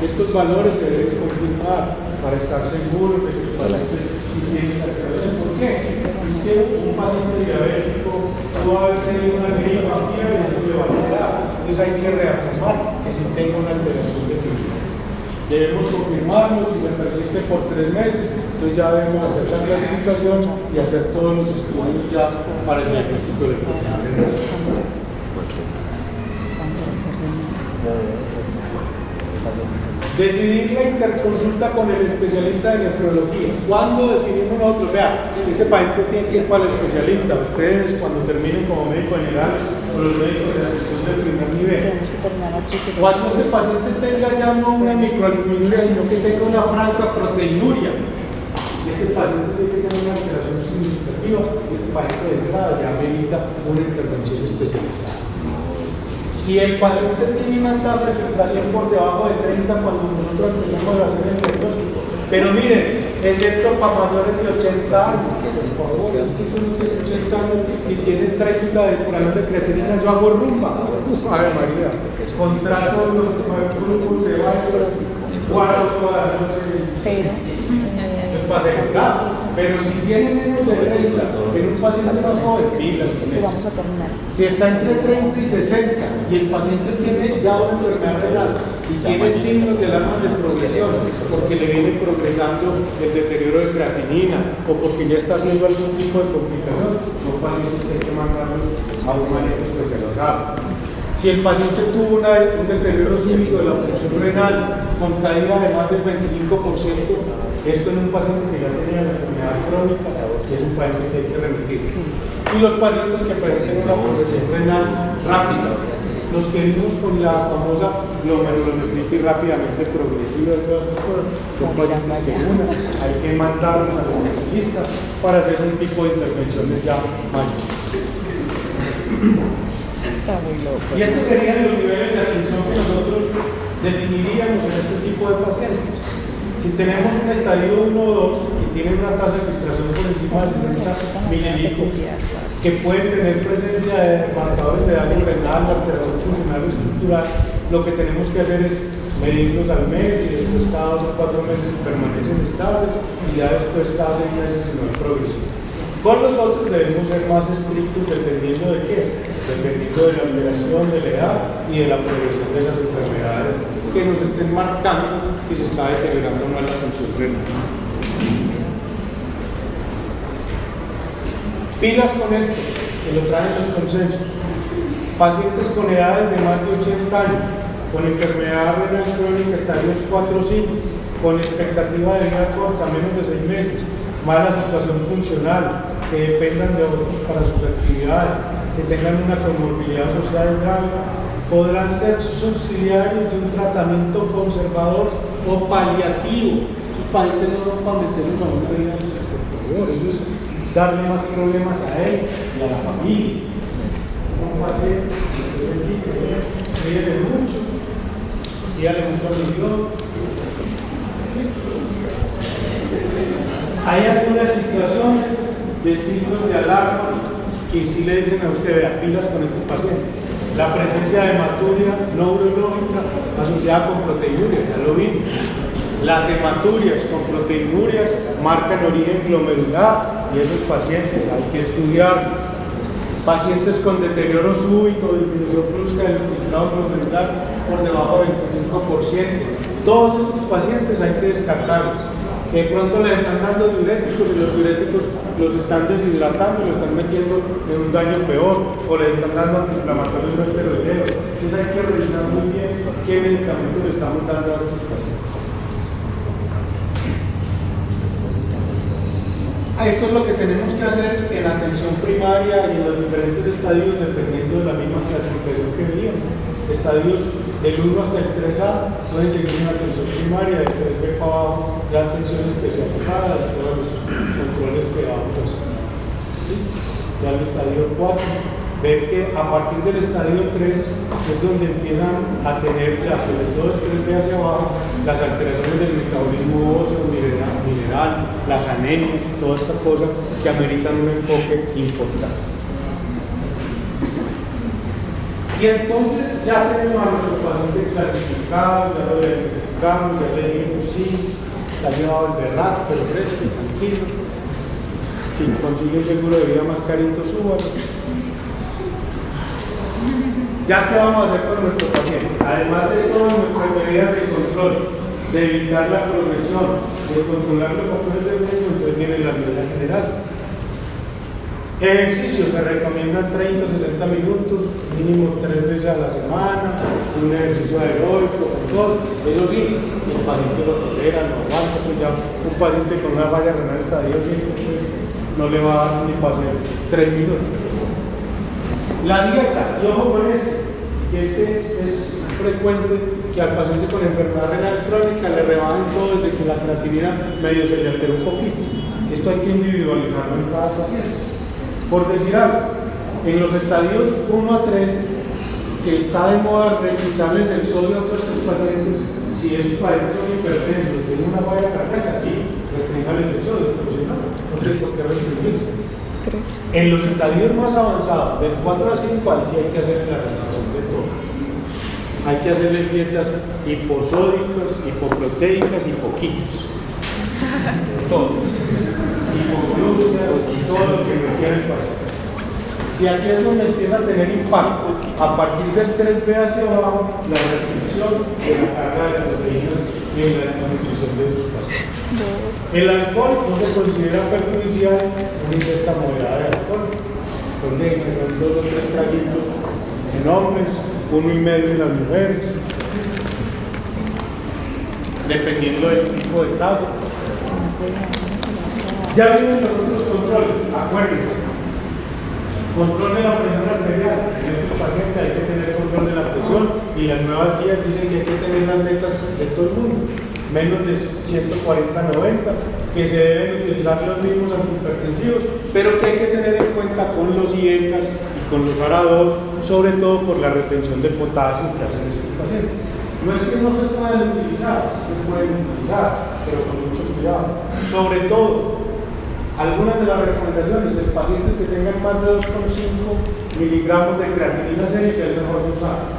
estos valores se deben confirmar para estar seguros de que el paciente sí tiene esta alteración. ¿Por qué? Es que un paciente diabético pudo haber tenido una gripa, fiebre y eso le va a alterar, entonces hay que reafirmar que sí tenga una alteración definitiva. Debemos confirmarlo, si se persiste por 3 meses, entonces ya debemos hacer la clasificación y hacer todos los estudios ya para el diagnóstico de la enfermedad. Decidir la interconsulta con el especialista de nefrología. ¿Cuándo definimos nosotros? Vea, este paciente tiene que ir para el especialista. Ustedes, cuando terminen como médico general o los médicos de la atención del primer nivel, cuando este paciente tenga ya no una microalbuminuria, sino que tenga una franca proteinuria, este paciente tiene que tener una alteración significativa, este paciente de entrada ya amerita una intervención especializada. Si el paciente tiene una tasa de filtración por debajo de 30 cuando nosotros empezamos a hacer el diagnóstico, pero miren, excepto para mayores de 80 años, por favor, es que son 80 años y tienen 30 de puralón de creatinina, yo hago rumba. Ave María, contrato los grupos de baile, guardo todas las noches. Eso es para asegurar. Pero si tiene menos de 30, en un paciente más joven, pilas con eso. Vamos a terminar. Si está entre 30 y 60 y el paciente tiene ya una enfermedad renal y tiene signos de alarma de progresión, porque le viene progresando el deterioro de creatinina o porque ya está haciendo algún tipo de complicación, son pacientes que hay que mandarlos a un manejo especializado. Si el paciente tuvo un deterioro súbito de la función renal con caída de más del 25%, esto en un paciente que ya tenía la enfermedad crónica, es un paciente que hay que remitir. Y los pacientes que presenten una progresión renal rápida, los que vimos con la famosa glomerulonefritis rápidamente progresiva, son pacientes que hay que mandarlos a los especialistas para hacer un tipo de intervenciones ya mayores. Y estos serían los niveles de atención que nosotros definiríamos en este tipo de pacientes. Si tenemos un estadio 1 o 2 y tienen una tasa de filtración por encima de 60 mililitros, que pueden tener presencia de marcadores de daño renal, alteración funcional o estructural, lo que tenemos que hacer es medirlos al mes y después cada 2 o 4 meses permanecen estables y ya después cada 6 meses si no hay progresión. Con los otros debemos ser más estrictos dependiendo de qué, dependiendo de la alteración, de la edad y de la progresión de esas enfermedades que nos estén marcando que se está deteriorando más la función renal. Pilas con esto, que lo traen los consensos. Pacientes con edades de más de 80 años, con enfermedad renal crónica estadios 4 o 5, con expectativa de vida corta, menos de 6 meses, mala situación funcional, que dependan de otros para sus actividades, que tengan una comorbilidad social grave, podrán ser subsidiarios de un tratamiento conservador o paliativo. Esos pacientes no son para meterlos a una vida, por favor, eso es darle más problemas a él y a la familia. Un paciente que él dice, cuídese mucho, dígale mucho a los Dios. Hay algunas situaciones de signos de alarma que sí le dicen a usted, vea, pilas con este paciente. La presencia de hematuria neurológica asociada con proteinuria, ya lo vimos. Las hematurias con proteinurias marcan origen glomerular y esos pacientes hay que estudiarlos. Pacientes con deterioro súbito, disminución brusca del filtrado glomerular por debajo del 25%. Todos estos pacientes hay que descartarlos. Que de pronto les están dando diuréticos y los diuréticos los están deshidratando, los están metiendo en un daño peor, o les están dando antiinflamatorios no esteroideos. Entonces hay que revisar muy bien qué medicamento le estamos dando a estos pacientes. Esto es lo que tenemos que hacer en atención primaria y en los diferentes estadios dependiendo de la misma clasificación que veíamos. Estadios del 1 hasta el 3A pueden seguir una atención primaria, del 3B para abajo ya atención especializada, de todos los controles que vamos a hacer. ¿Listo? Ya el estadio 4. Ver que a partir del estadio 3 es donde empiezan a tener ya, sobre todo el 3B hacia abajo, las alteraciones del metabolismo óseo, mineral, las anemias, toda esta cosa que ameritan un enfoque importante. Y entonces ya tenemos a nuestro paciente clasificado, ya lo identificamos, ya le dijimos sí, está llevado el berraco, pero fresco, tranquilo. Si consigue un seguro de vida más carito, súbalo. Ya que vamos a hacer con nuestro paciente, además de todas nuestras medidas de control, de evitar la progresión, de controlar los papeles del médico, entonces viene la medida general. Ejercicio se recomienda 30-60 minutos, mínimo 3 veces a la semana, un ejercicio aeróbico, todo. Eso sí, si el paciente lo tolera, no aguanta, pues ya un paciente con una falla renal estadio 5, pues no le va a dar ni para hacer 3 minutos. La dieta, y ojo con esto, que es frecuente que al paciente con enfermedad renal crónica le rebajen todo desde que la creatinina medio se le altera un poquito. Esto hay que individualizarlo en cada paciente. Por decir algo, en los estadios 1 a 3, que está de moda quitarles el sodio a todos estos pacientes, si esos pacientes son hipertensos, tienen una falla cardíaca, sí, restringales el sodio, pero si no, no tiene por qué restringirse. En los estadios más avanzados, del 4 a 5, ahí sí hay que hacer la restricción de todas. Hay que hacerles dietas hiposódicas, hipoproteicas, hipoquitos. Todos. Hipoglucemia, todo lo que requiere el paciente. Y aquí es donde empieza a tener impacto, a partir del 3B hacia abajo, la restricción de la carga de proteínas y la nutrición de sus pacientes. El alcohol no se considera perjudicial en ingesta moderada de alcohol. Son 2 o 3 traguitos en hombres, 1,5 en las mujeres, dependiendo del tipo de trago. Ya vienen los otros controles, acuérdense. Control de la presión arterial. En estos pacientes hay que tener control de la presión y las nuevas guías dicen que hay que tener las metas de todo el mundo. Menos de 140-90, que se deben utilizar los mismos antihipertensivos, pero que hay que tener en cuenta con los IECAS y con los ARA2, sobre todo por la retención de potasio que hacen estos pacientes. No es que no se puedan utilizar, se pueden utilizar, pero con mucho cuidado. Sobre todo, algunas de las recomendaciones, en pacientes que tengan más de 2,5 miligramos de creatinina sérica es mejor no usar.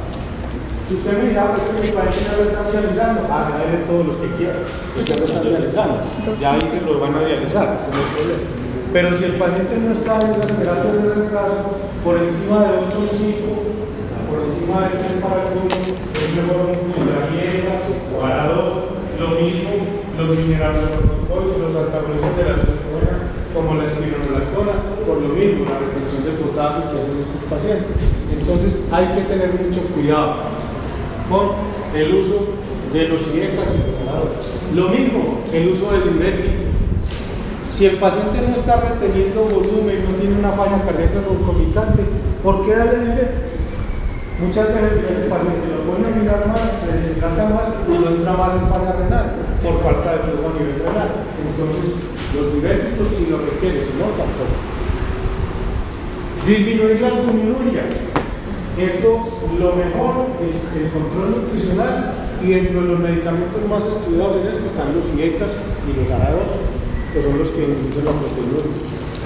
Si usted me dice, pues que mi paciente no lo están dializando, dale todos los que quiera, que ya lo están dializando, ya ahí se los van a dializar, no hay problema. Pero si el paciente no está en las terapias de reemplazo por encima de 2,5, por encima de 3 para el 1, es mejor utilizar hierbas o para 2, lo mismo los minerales los antagonistas de la testosterona, como la espironolactona, por lo mismo, la retención de potasio que hacen estos pacientes. Entonces hay que tener mucho cuidado con el uso de los IECAS y los ganadores. Lo mismo, el uso de diuréticos. Si el paciente no está reteniendo volumen, no tiene una falla cardíaca concomitante, ¿por qué darle diuréticos? Muchas veces el paciente lo puede mirar más, se deshidrata más y no entra más en falla renal por falta de flujo a nivel renal. Entonces, los diuréticos si lo requiere, si no, tampoco. Disminuir la albuminuria. Esto, lo mejor es el control nutricional, y dentro de los medicamentos más estudiados en esto están los IECAS y los ARA2, que son los que inducen la proteinuria.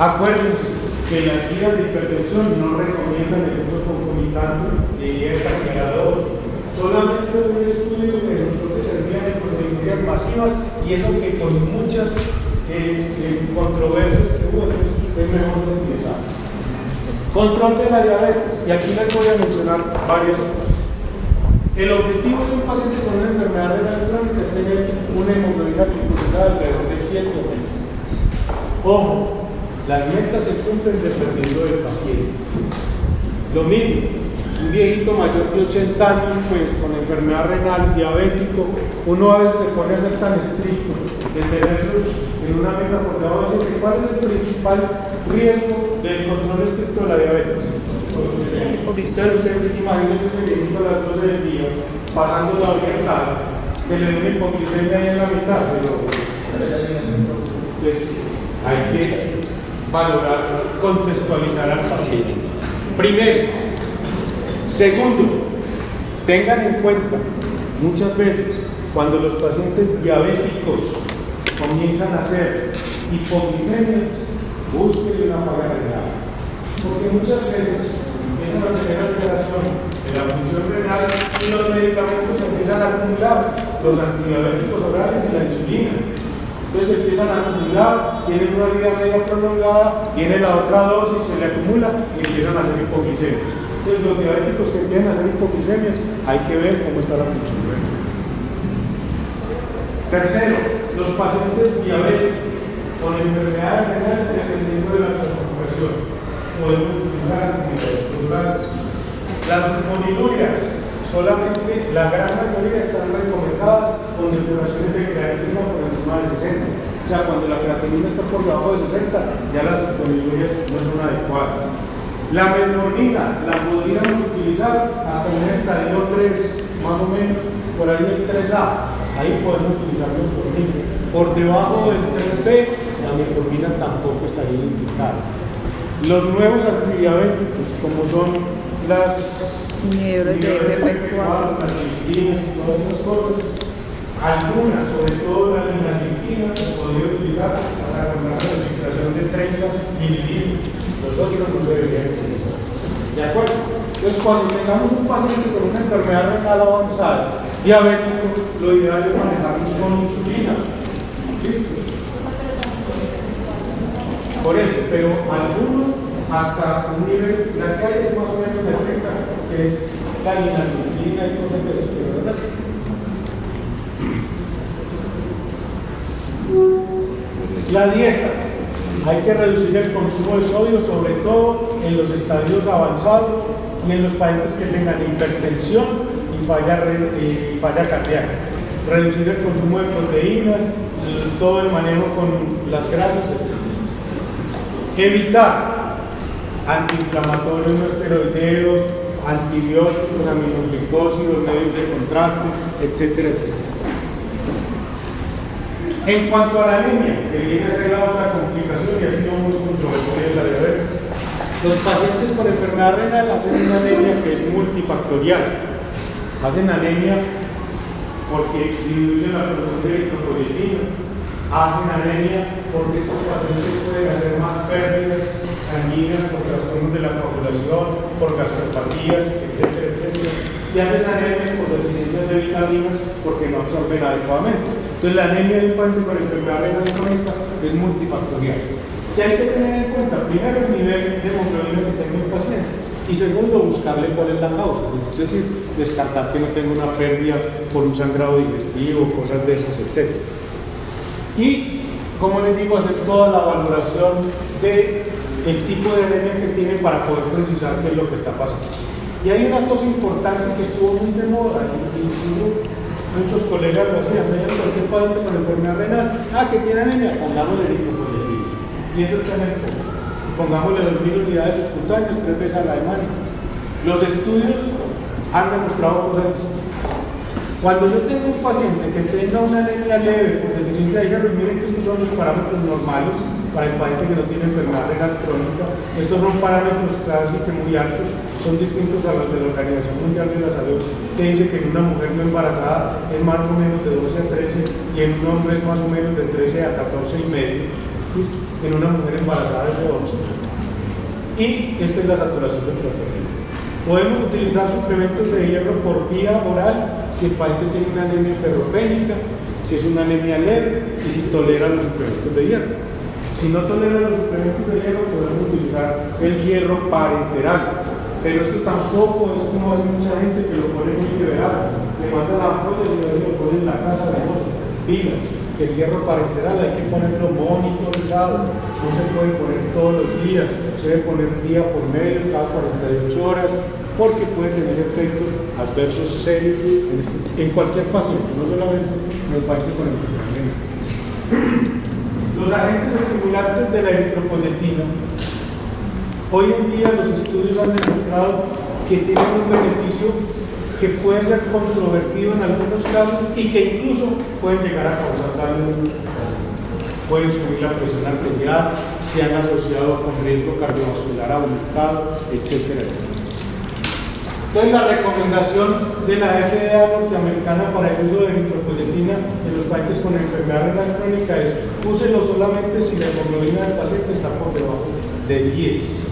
Acuérdense que las guías de hipertensión no recomiendan el uso concomitante de IECAS y ARA2. Solamente un estudio que nosotros servían en proteinurias masivas, y eso que con muchas controversias que hubo, es mejor no utilizar. Control de la diabetes, y aquí les voy a mencionar varias cosas. El objetivo de un paciente con una enfermedad renal crónica es tener una hemoglobina glicosilada alrededor de 7 o 20. Ojo, las metas se cumplen dependiendo del paciente. Lo mismo, un viejito mayor de 80 años, pues con enfermedad renal, diabético, uno a veces le pone a ser tan estricto de tenerlos en una meta por debajo de 7. ¿Cuál es el principal riesgo del control estricto de la diabetes? Entonces usted imagínese ese viejito a las 12 del día, pasando la oriental, que le dé una hipoglicemia ahí en la mitad, pero pues hay que valorar, contextualizar al paciente. Primero. Segundo, tengan en cuenta, muchas veces, cuando los pacientes diabéticos comienzan a hacer hipoglicemias, busquen una falla renal. Porque muchas veces empiezan a tener alteración de la función renal y los medicamentos empiezan a acumular, los antidiabéticos orales y la insulina. Entonces empiezan a acumular, tienen una vida media prolongada, viene la otra dosis, se le acumula y empiezan a hacer hipoglicemias. Entonces los diabéticos que empiezan a hacer hipoglicemias, hay que ver cómo está la función renal. Tercero, los pacientes diabéticos con enfermedades renales dependiendo de la transformación, podemos utilizar antidiabéticos orales. Las sulfonilurias, solamente la gran mayoría están recomendadas con depuraciones de creatina por encima de 60. O sea, cuando la creatinina está por debajo de 60, ya las sulfonilurias no son adecuadas. La metformina la podríamos utilizar hasta un estadio 3, más o menos, por ahí del 3A. Ahí podemos utilizar metformina. Por debajo del 3B, la metformina tampoco estaría indicada. Los nuevos antidiabéticos, como son las inhibidores de FGF4, las gliptinas y todas esas cosas, algunas, sobre todo la linagliptina, se podría utilizar hasta con una concentración de 30 mililitros. Los otros no se deberían utilizar. ¿De acuerdo? Entonces, cuando tengamos un paciente con una enfermedad renal avanzada, diabético, lo ideal es manejarnos con insulina. ¿Listo? Por eso, pero algunos hasta un nivel, la que hay es más o menos de 30, que es la linagliptina y cosas de esas, pero no es así. La dieta. Hay que reducir el consumo de sodio, sobre todo en los estadios avanzados y en los pacientes que tengan hipertensión y falla cardíaca. Reducir el consumo de proteínas, y todo el manejo con las grasas, etc. Evitar antiinflamatorios no esteroideos, antibióticos, aminoglicósidos, medios de contraste, etcétera, etcétera. En cuanto a la anemia, que viene a ser la otra complicación y ha sido muy controvertida en la diabetes, los pacientes con enfermedad renal hacen una anemia que es multifactorial. Hacen anemia porque disminuyen la producción de eritropoyetina, hacen anemia porque estos pacientes pueden hacer más pérdidas sanguíneas por trastornos de la coagulación, por gastropatías, etcétera, etcétera, y hacen anemia por deficiencias de vitaminas porque no absorben adecuadamente. Entonces la anemia de un paciente con enfermedad renal crónica es multifactorial. Y hay que tener en cuenta, primero, el nivel de hemoglobina que tenga el paciente, y segundo, buscarle cuál es la causa, es decir, descartar que no tenga una pérdida por un sangrado digestivo, cosas de esas, etc. Y, como les digo, hacer toda la valoración del tipo de anemia que tiene para poder precisar qué es lo que está pasando. Y hay una cosa importante que estuvo muy de moda, incluso muchos colegas lo hacían, me dijeron, ¿por qué paciente con enfermedad renal? Que tiene anemia, pongámosle eritropoyetina. Y eso está en el fondo. Pongámosle 2000 unidades subcutáneas, 3 veces a la semana. Los estudios han demostrado cosas distintas. Cuando yo tengo un paciente que tenga una anemia leve por deficiencia de hierro, miren que estos son los parámetros normales para el paciente que no tiene enfermedad renal crónica. Estos son parámetros casi que muy altos, son distintos a los de la Organización Mundial de la Salud, que dice que en una mujer no embarazada es más o menos de 12 a 13 y en un hombre es más o menos de 13 a 14 y medio. En una mujer embarazada es de 11. Y esta es la saturación del tratamiento. Podemos utilizar suplementos de hierro por vía oral si el paciente tiene una anemia ferropénica, si es una anemia leve y si tolera los suplementos de hierro. Si no tolera los suplementos de hierro, podemos utilizar el hierro parenteral. Pero esto tampoco es como hace mucha gente que lo pone muy liberal. Le manda la ampolla y lo pone en la casa de los pilas. Que el hierro parenteral hay que ponerlo monitorizado, no se puede poner todos los días, se debe poner día por medio, cada 48 horas, porque puede tener efectos adversos serios en cualquier paciente, no solamente en el paciente con enfermedad renal. Los agentes estimulantes de la eritropoyetina, hoy en día los estudios han demostrado que tienen un beneficio que puede ser controvertido en algunos casos y que incluso pueden llegar a causar daño en muchos casos. Pueden subir la presión arterial, se han asociado con riesgo cardiovascular aumentado, etc. Entonces la recomendación de la FDA norteamericana para el uso de eritropoyetina en los pacientes con enfermedad renal crónica es úselo solamente si la hemoglobina del paciente está por debajo de 10.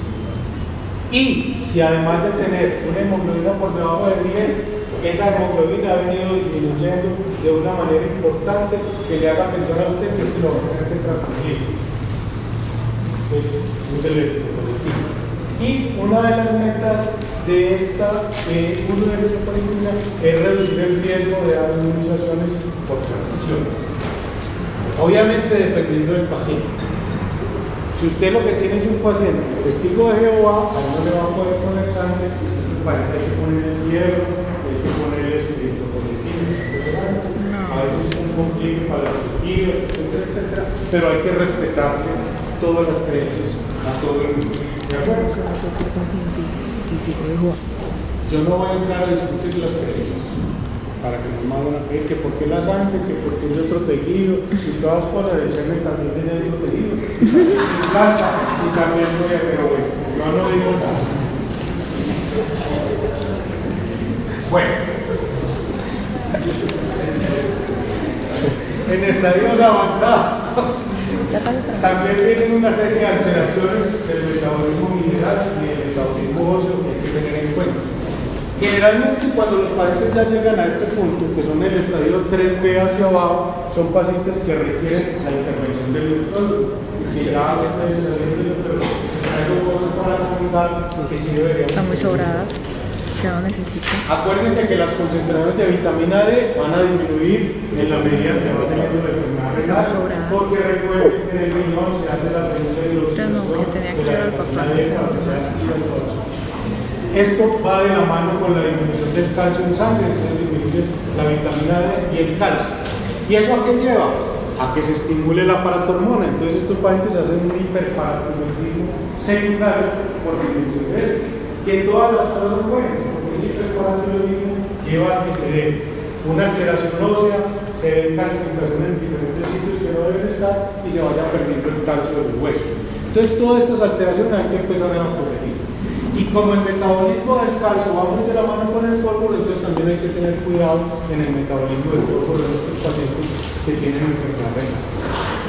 Y si además de tener una hemoglobina por debajo de 10, esa hemoglobina ha venido disminuyendo de una manera importante que le haga pensar a usted que esto lo va a tener que transfundir. Pues, use el eritropoyetina. Y una de las metas de esta uso de eritropoyetina es reducir el riesgo de adenonizaciones por transfusión. Obviamente dependiendo del paciente. Si usted lo que tiene es un paciente testigo de Jehová, ahí no le va a poder poner sangre, hay que poner el hierro, hay que poner el eritropoyetina, a veces es un complique para las cirugías, etcétera, etcétera, pero hay que respetarle todas las creencias a todo el mundo. ¿De acuerdo? Yo no voy a entrar a discutir las creencias para que no me van a creer que por qué la sangre, que por qué es otro tejido, y todas las cosas, el semen también tiene otro tejido, y planta, y también voy a, pero bueno, yo no digo nada. Bueno, en estadios avanzados también vienen una serie de alteraciones del metabolismo mineral y del metabolismo óseo que hay que tener en cuenta. Generalmente cuando los pacientes ya llegan a este punto, que son el estadio 3B hacia abajo, son pacientes que requieren la intervención del nefrólogo, que ya ustedes saben, pero traigo cosas para comentar que sí deberíamos. Están muy sobradas, ya no necesito. Acuérdense que las concentraciones de vitamina D van a disminuir en la medida que va teniendo la enfermedad renal, porque recuerden que en el riñón se hace la segunda hidroxilación de la vitamina D para que sea activa el corazón. Esto va de la mano con la disminución del calcio en sangre, entonces disminuye la vitamina D y el calcio. ¿Y eso a qué lleva? A que se estimule la paratormona. Entonces estos pacientes hacen un hiperparatiroidismo secundario por disminución de esto. Que todas las cosas son buenas, porque ese hiperparatiroidismo lleva a que se dé una alteración ósea, se den calcificación en diferentes sitios que no deben estar y se vaya perdiendo el calcio del hueso. Entonces todas estas alteraciones hay que empezar a corregir. Y como el metabolismo del calcio va muy de la mano con el fósforo, entonces también hay que tener cuidado en el metabolismo del fósforo de estos pacientes que tienen enfermedad renal.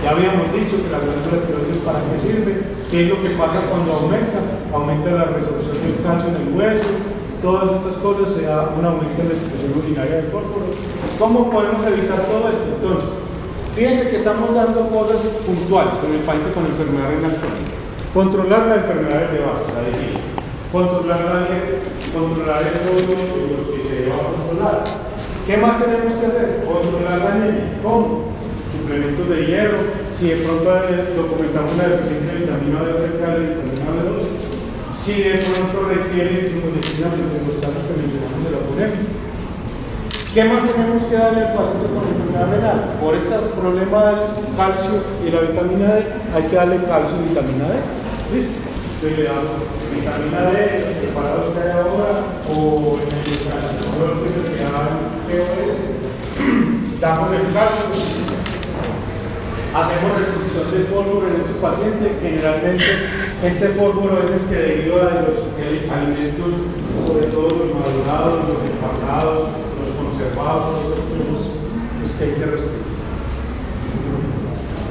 Ya habíamos dicho que la glándula tiroides para qué sirve, qué es lo que pasa cuando aumenta. Aumenta la resorción del calcio en el hueso, todas estas cosas, se da un aumento en la excreción urinaria del fósforo. ¿Cómo podemos evitar todo esto? Entonces, fíjense que estamos dando cosas puntuales en el paciente con enfermedad renal crónica. Controlar las enfermedades de base, la diabetes. Controlar la dieta, controlar el sodio, los que se va a controlar. ¿Qué más tenemos que hacer? Controlar la anemia. ¿Cómo? Suplementos de hierro. Si de pronto documentamos una deficiencia de vitamina D3 y vitamina B12. Si de pronto requiere inmunoglobulina, en los casos que mencionamos de la pandemia. ¿Qué más tenemos que darle al paciente con enfermedad renal? Por este problema del calcio y la vitamina D, hay que darle calcio y vitamina D. ¿Listo? Entonces le damos vitamina D, los preparados que hay ahora, o en el calcio que hay POS. Damos el calcio. Hacemos restricción de fósforo en este paciente. Generalmente este fósforo es el que deriva de los alimentos, sobre todo los madurados, los empacados, los conservados, los que hay que restringir.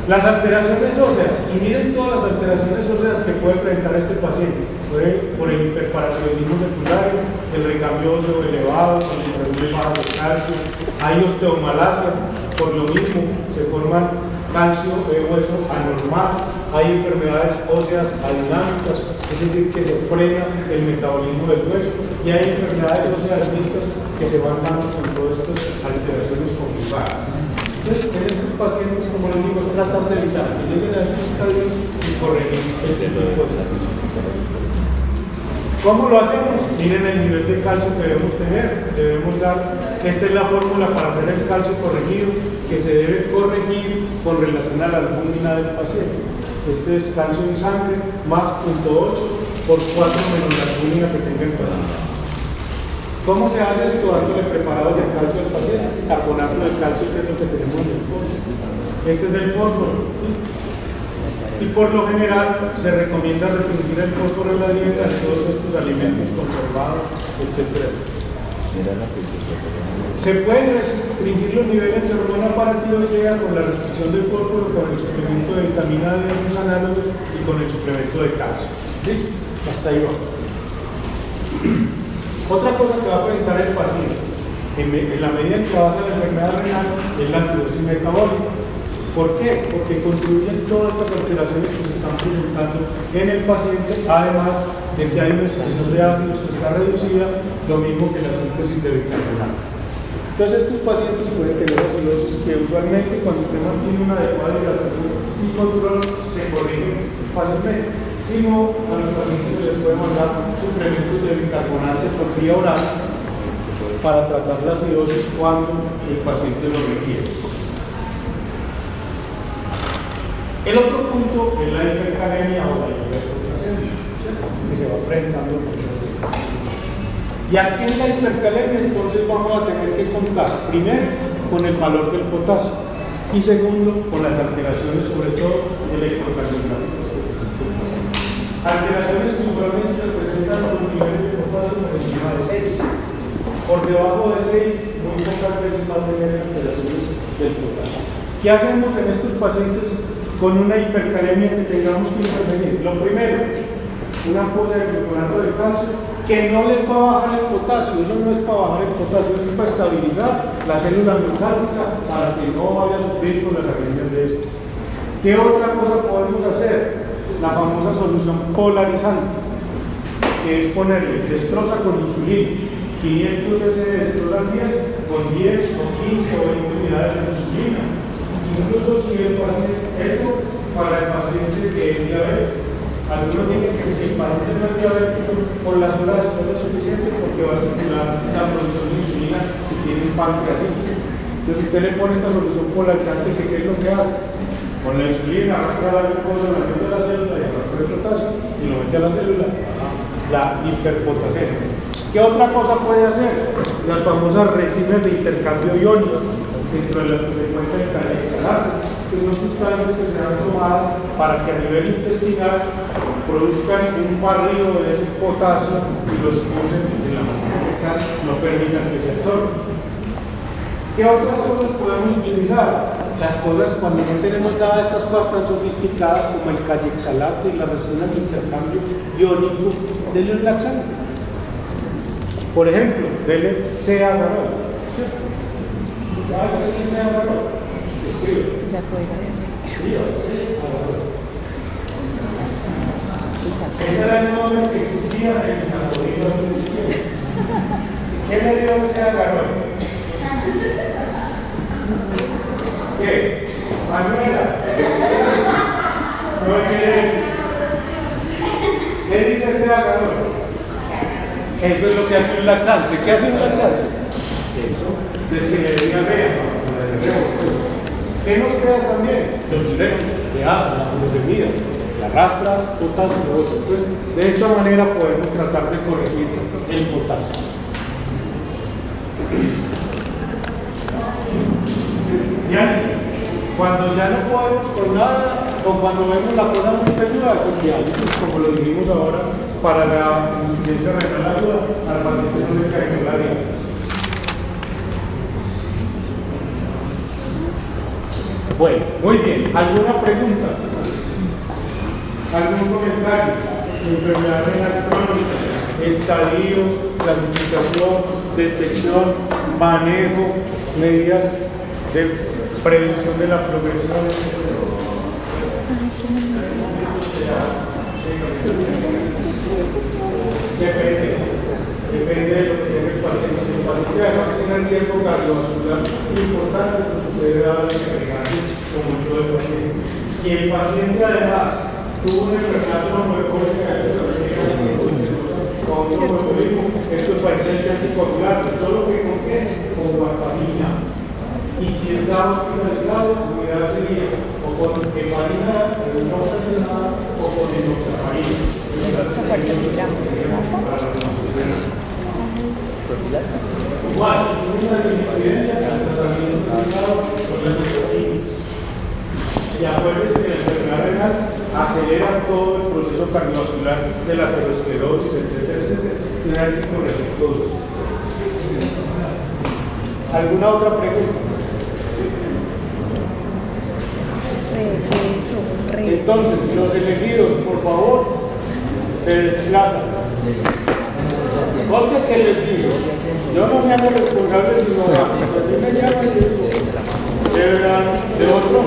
Las alteraciones óseas, y miren todas las alteraciones óseas que puede presentar este paciente. Puede por el hiperparatiroidismo secundario, el recambio óseo elevado, el problema de calcio, hay osteomalacia, por lo mismo se forman calcio de hueso anormal, hay enfermedades óseas adinámicas, es decir, que se frena el metabolismo del hueso, y hay enfermedades óseas mixtas que se van dando con todas estas alteraciones conjugadas. Entonces, en estos pacientes, como les digo, es tratar de evitar que lleguen a estos estadios y corregir este tipo de cosas. ¿Cómo lo hacemos? Miren el nivel de calcio que debemos tener. Debemos dar, esta es la fórmula para hacer el calcio corregido, que se debe corregir con relación a la albúmina del paciente. Este es calcio en sangre más 0.8 por 4 menos la albúmina que tenga el paciente. ¿Cómo se hace esto? Dándole preparado de calcio al paciente, carbonato de calcio, que es lo que tenemos en el fósforo. Este es el fósforo. ¿Listo? Y por lo general se recomienda restringir el fósforo en la dieta de todos estos alimentos conservados, etc. Se pueden restringir los niveles de hormona paratiroidea con la restricción del fósforo, con el suplemento de vitamina D, sus análogos, y con el suplemento de calcio. ¿Listo? Hasta ahí va. Otra cosa que va a presentar el paciente en la medida en que avanza la enfermedad renal es la acidosis metabólica. ¿Por qué? Porque contribuyen todas estas alteraciones que se están presentando en el paciente, además de que hay una excreción de ácidos que está reducida, lo mismo que la síntesis de bicarbonato. Entonces estos pacientes pueden tener acidosis que usualmente cuando usted mantiene una adecuada hidratación y control se corrigen fácilmente. Si no, a los pacientes se les puede mandar suplementos de bicarbonato por vía oral para tratar la acidosis cuando el paciente lo requiere. El otro punto es la hipercalemia o la hiperpotasemia, que se va presentando con los pacientes. Y aquí en la hipercalemia entonces vamos a tener que contar primero con el valor del potasio y segundo con las alteraciones, sobre todo electrocardiográficas. Alteraciones que usualmente se presentan con niveles de potasio por encima de 6. Por debajo de 6, muy pocas veces va a tener alteraciones del potasio. ¿Qué hacemos en estos pacientes con una hipercalemia que tengamos que intervenir? Lo primero, una ampolla de gluconato de calcio que no les va a bajar el potasio. Eso no es para bajar el potasio, es para estabilizar la célula miocardica para que no vaya a sufrir con las arritmias de esto. ¿Qué otra cosa podemos hacer? La famosa solución polarizante, que es ponerle destroza con insulina, 500 cc de destroza al 10 con 10 o 15 o 20 unidades de insulina. Incluso si el paciente, esto para el paciente que es diabético. Algunos dicen que si el paciente no es diabético, por la sola destroza es suficiente porque va a estimular la producción de insulina si tiene un páncreas. Entonces usted le pone esta solución polarizante, que ¿qué es lo que hace? Con la insulina arrastra la glucosa, la mete a la célula y arrastra el potasio y lo mete a la célula, la hiperpotasemia. ¿Qué otra cosa puede hacer? Las famosas resinas de intercambio iónico, dentro de las que se encuentra el canexalato, que son sustancias que se han tomado para que a nivel intestinal produzcan un barrido de ese potasio y lo expulsen de la manera fecal, no permitan que se absorban. ¿Qué otras cosas podemos utilizar? Las cosas cuando no tenemos nada de estas cosas tan sofisticadas como el cayexalato y la resina de intercambio iónico, denle un laxante. Por ejemplo, denle Ceagarol. ¿Sabes qué es Ceagarol? Ese era el nombre que existía en mis abuelitos principios. ¿Qué le dio el Ceagarol? ¿Qué? Manuela. No quiere. ¿Qué dice Ceagarol? Eso es lo que hace un laxante. ¿Qué hace un laxante? Eso. Desgenera diarrea. ¿Qué nos queda también? Los directos de asa, la furosemida, la arrastra, potasio, entonces de esta manera podemos tratar de corregir el potasio. Diálisis. Cuando ya no podemos con nada o cuando vemos la cosa muy peluda, con diálisis, como lo dijimos ahora, para la insuficiencia renal aguda, al paciente no le cae la diálisis. Bueno, muy bien. ¿Alguna pregunta? ¿Algún comentario? Enfermedad renal crónica, estadios, clasificación, detección, manejo, medidas de prevención de la progresión. Depende de lo que tiene el paciente. Si el paciente además tiene el riesgo cardiovascular importante, pues usted debe darle agregarse como el todo el paciente. Si el paciente además tuvo una enfermedad trombocólica, eso también con un tromboembolismo, esto es para el anticoagular, solo que con qué? Con guarpamina. Y si está hospitalizado, lo ideal sería o con heparina, no nada, o con enoxaparina. Igual, si tiene una disminuyencia, el tratamiento utilizado son las estatinas. Y acuérdense que la enfermedad renal acelera todo el proceso cardiovascular de la aterosclerosis, etcétera, etcétera. Tiene que corregir todo eso. ¿Alguna otra pregunta? Entonces, los elegidos, por favor, se desplazan. Cosa que les digo, yo no me hago responsable sino a mí me llaman y digo, de otro,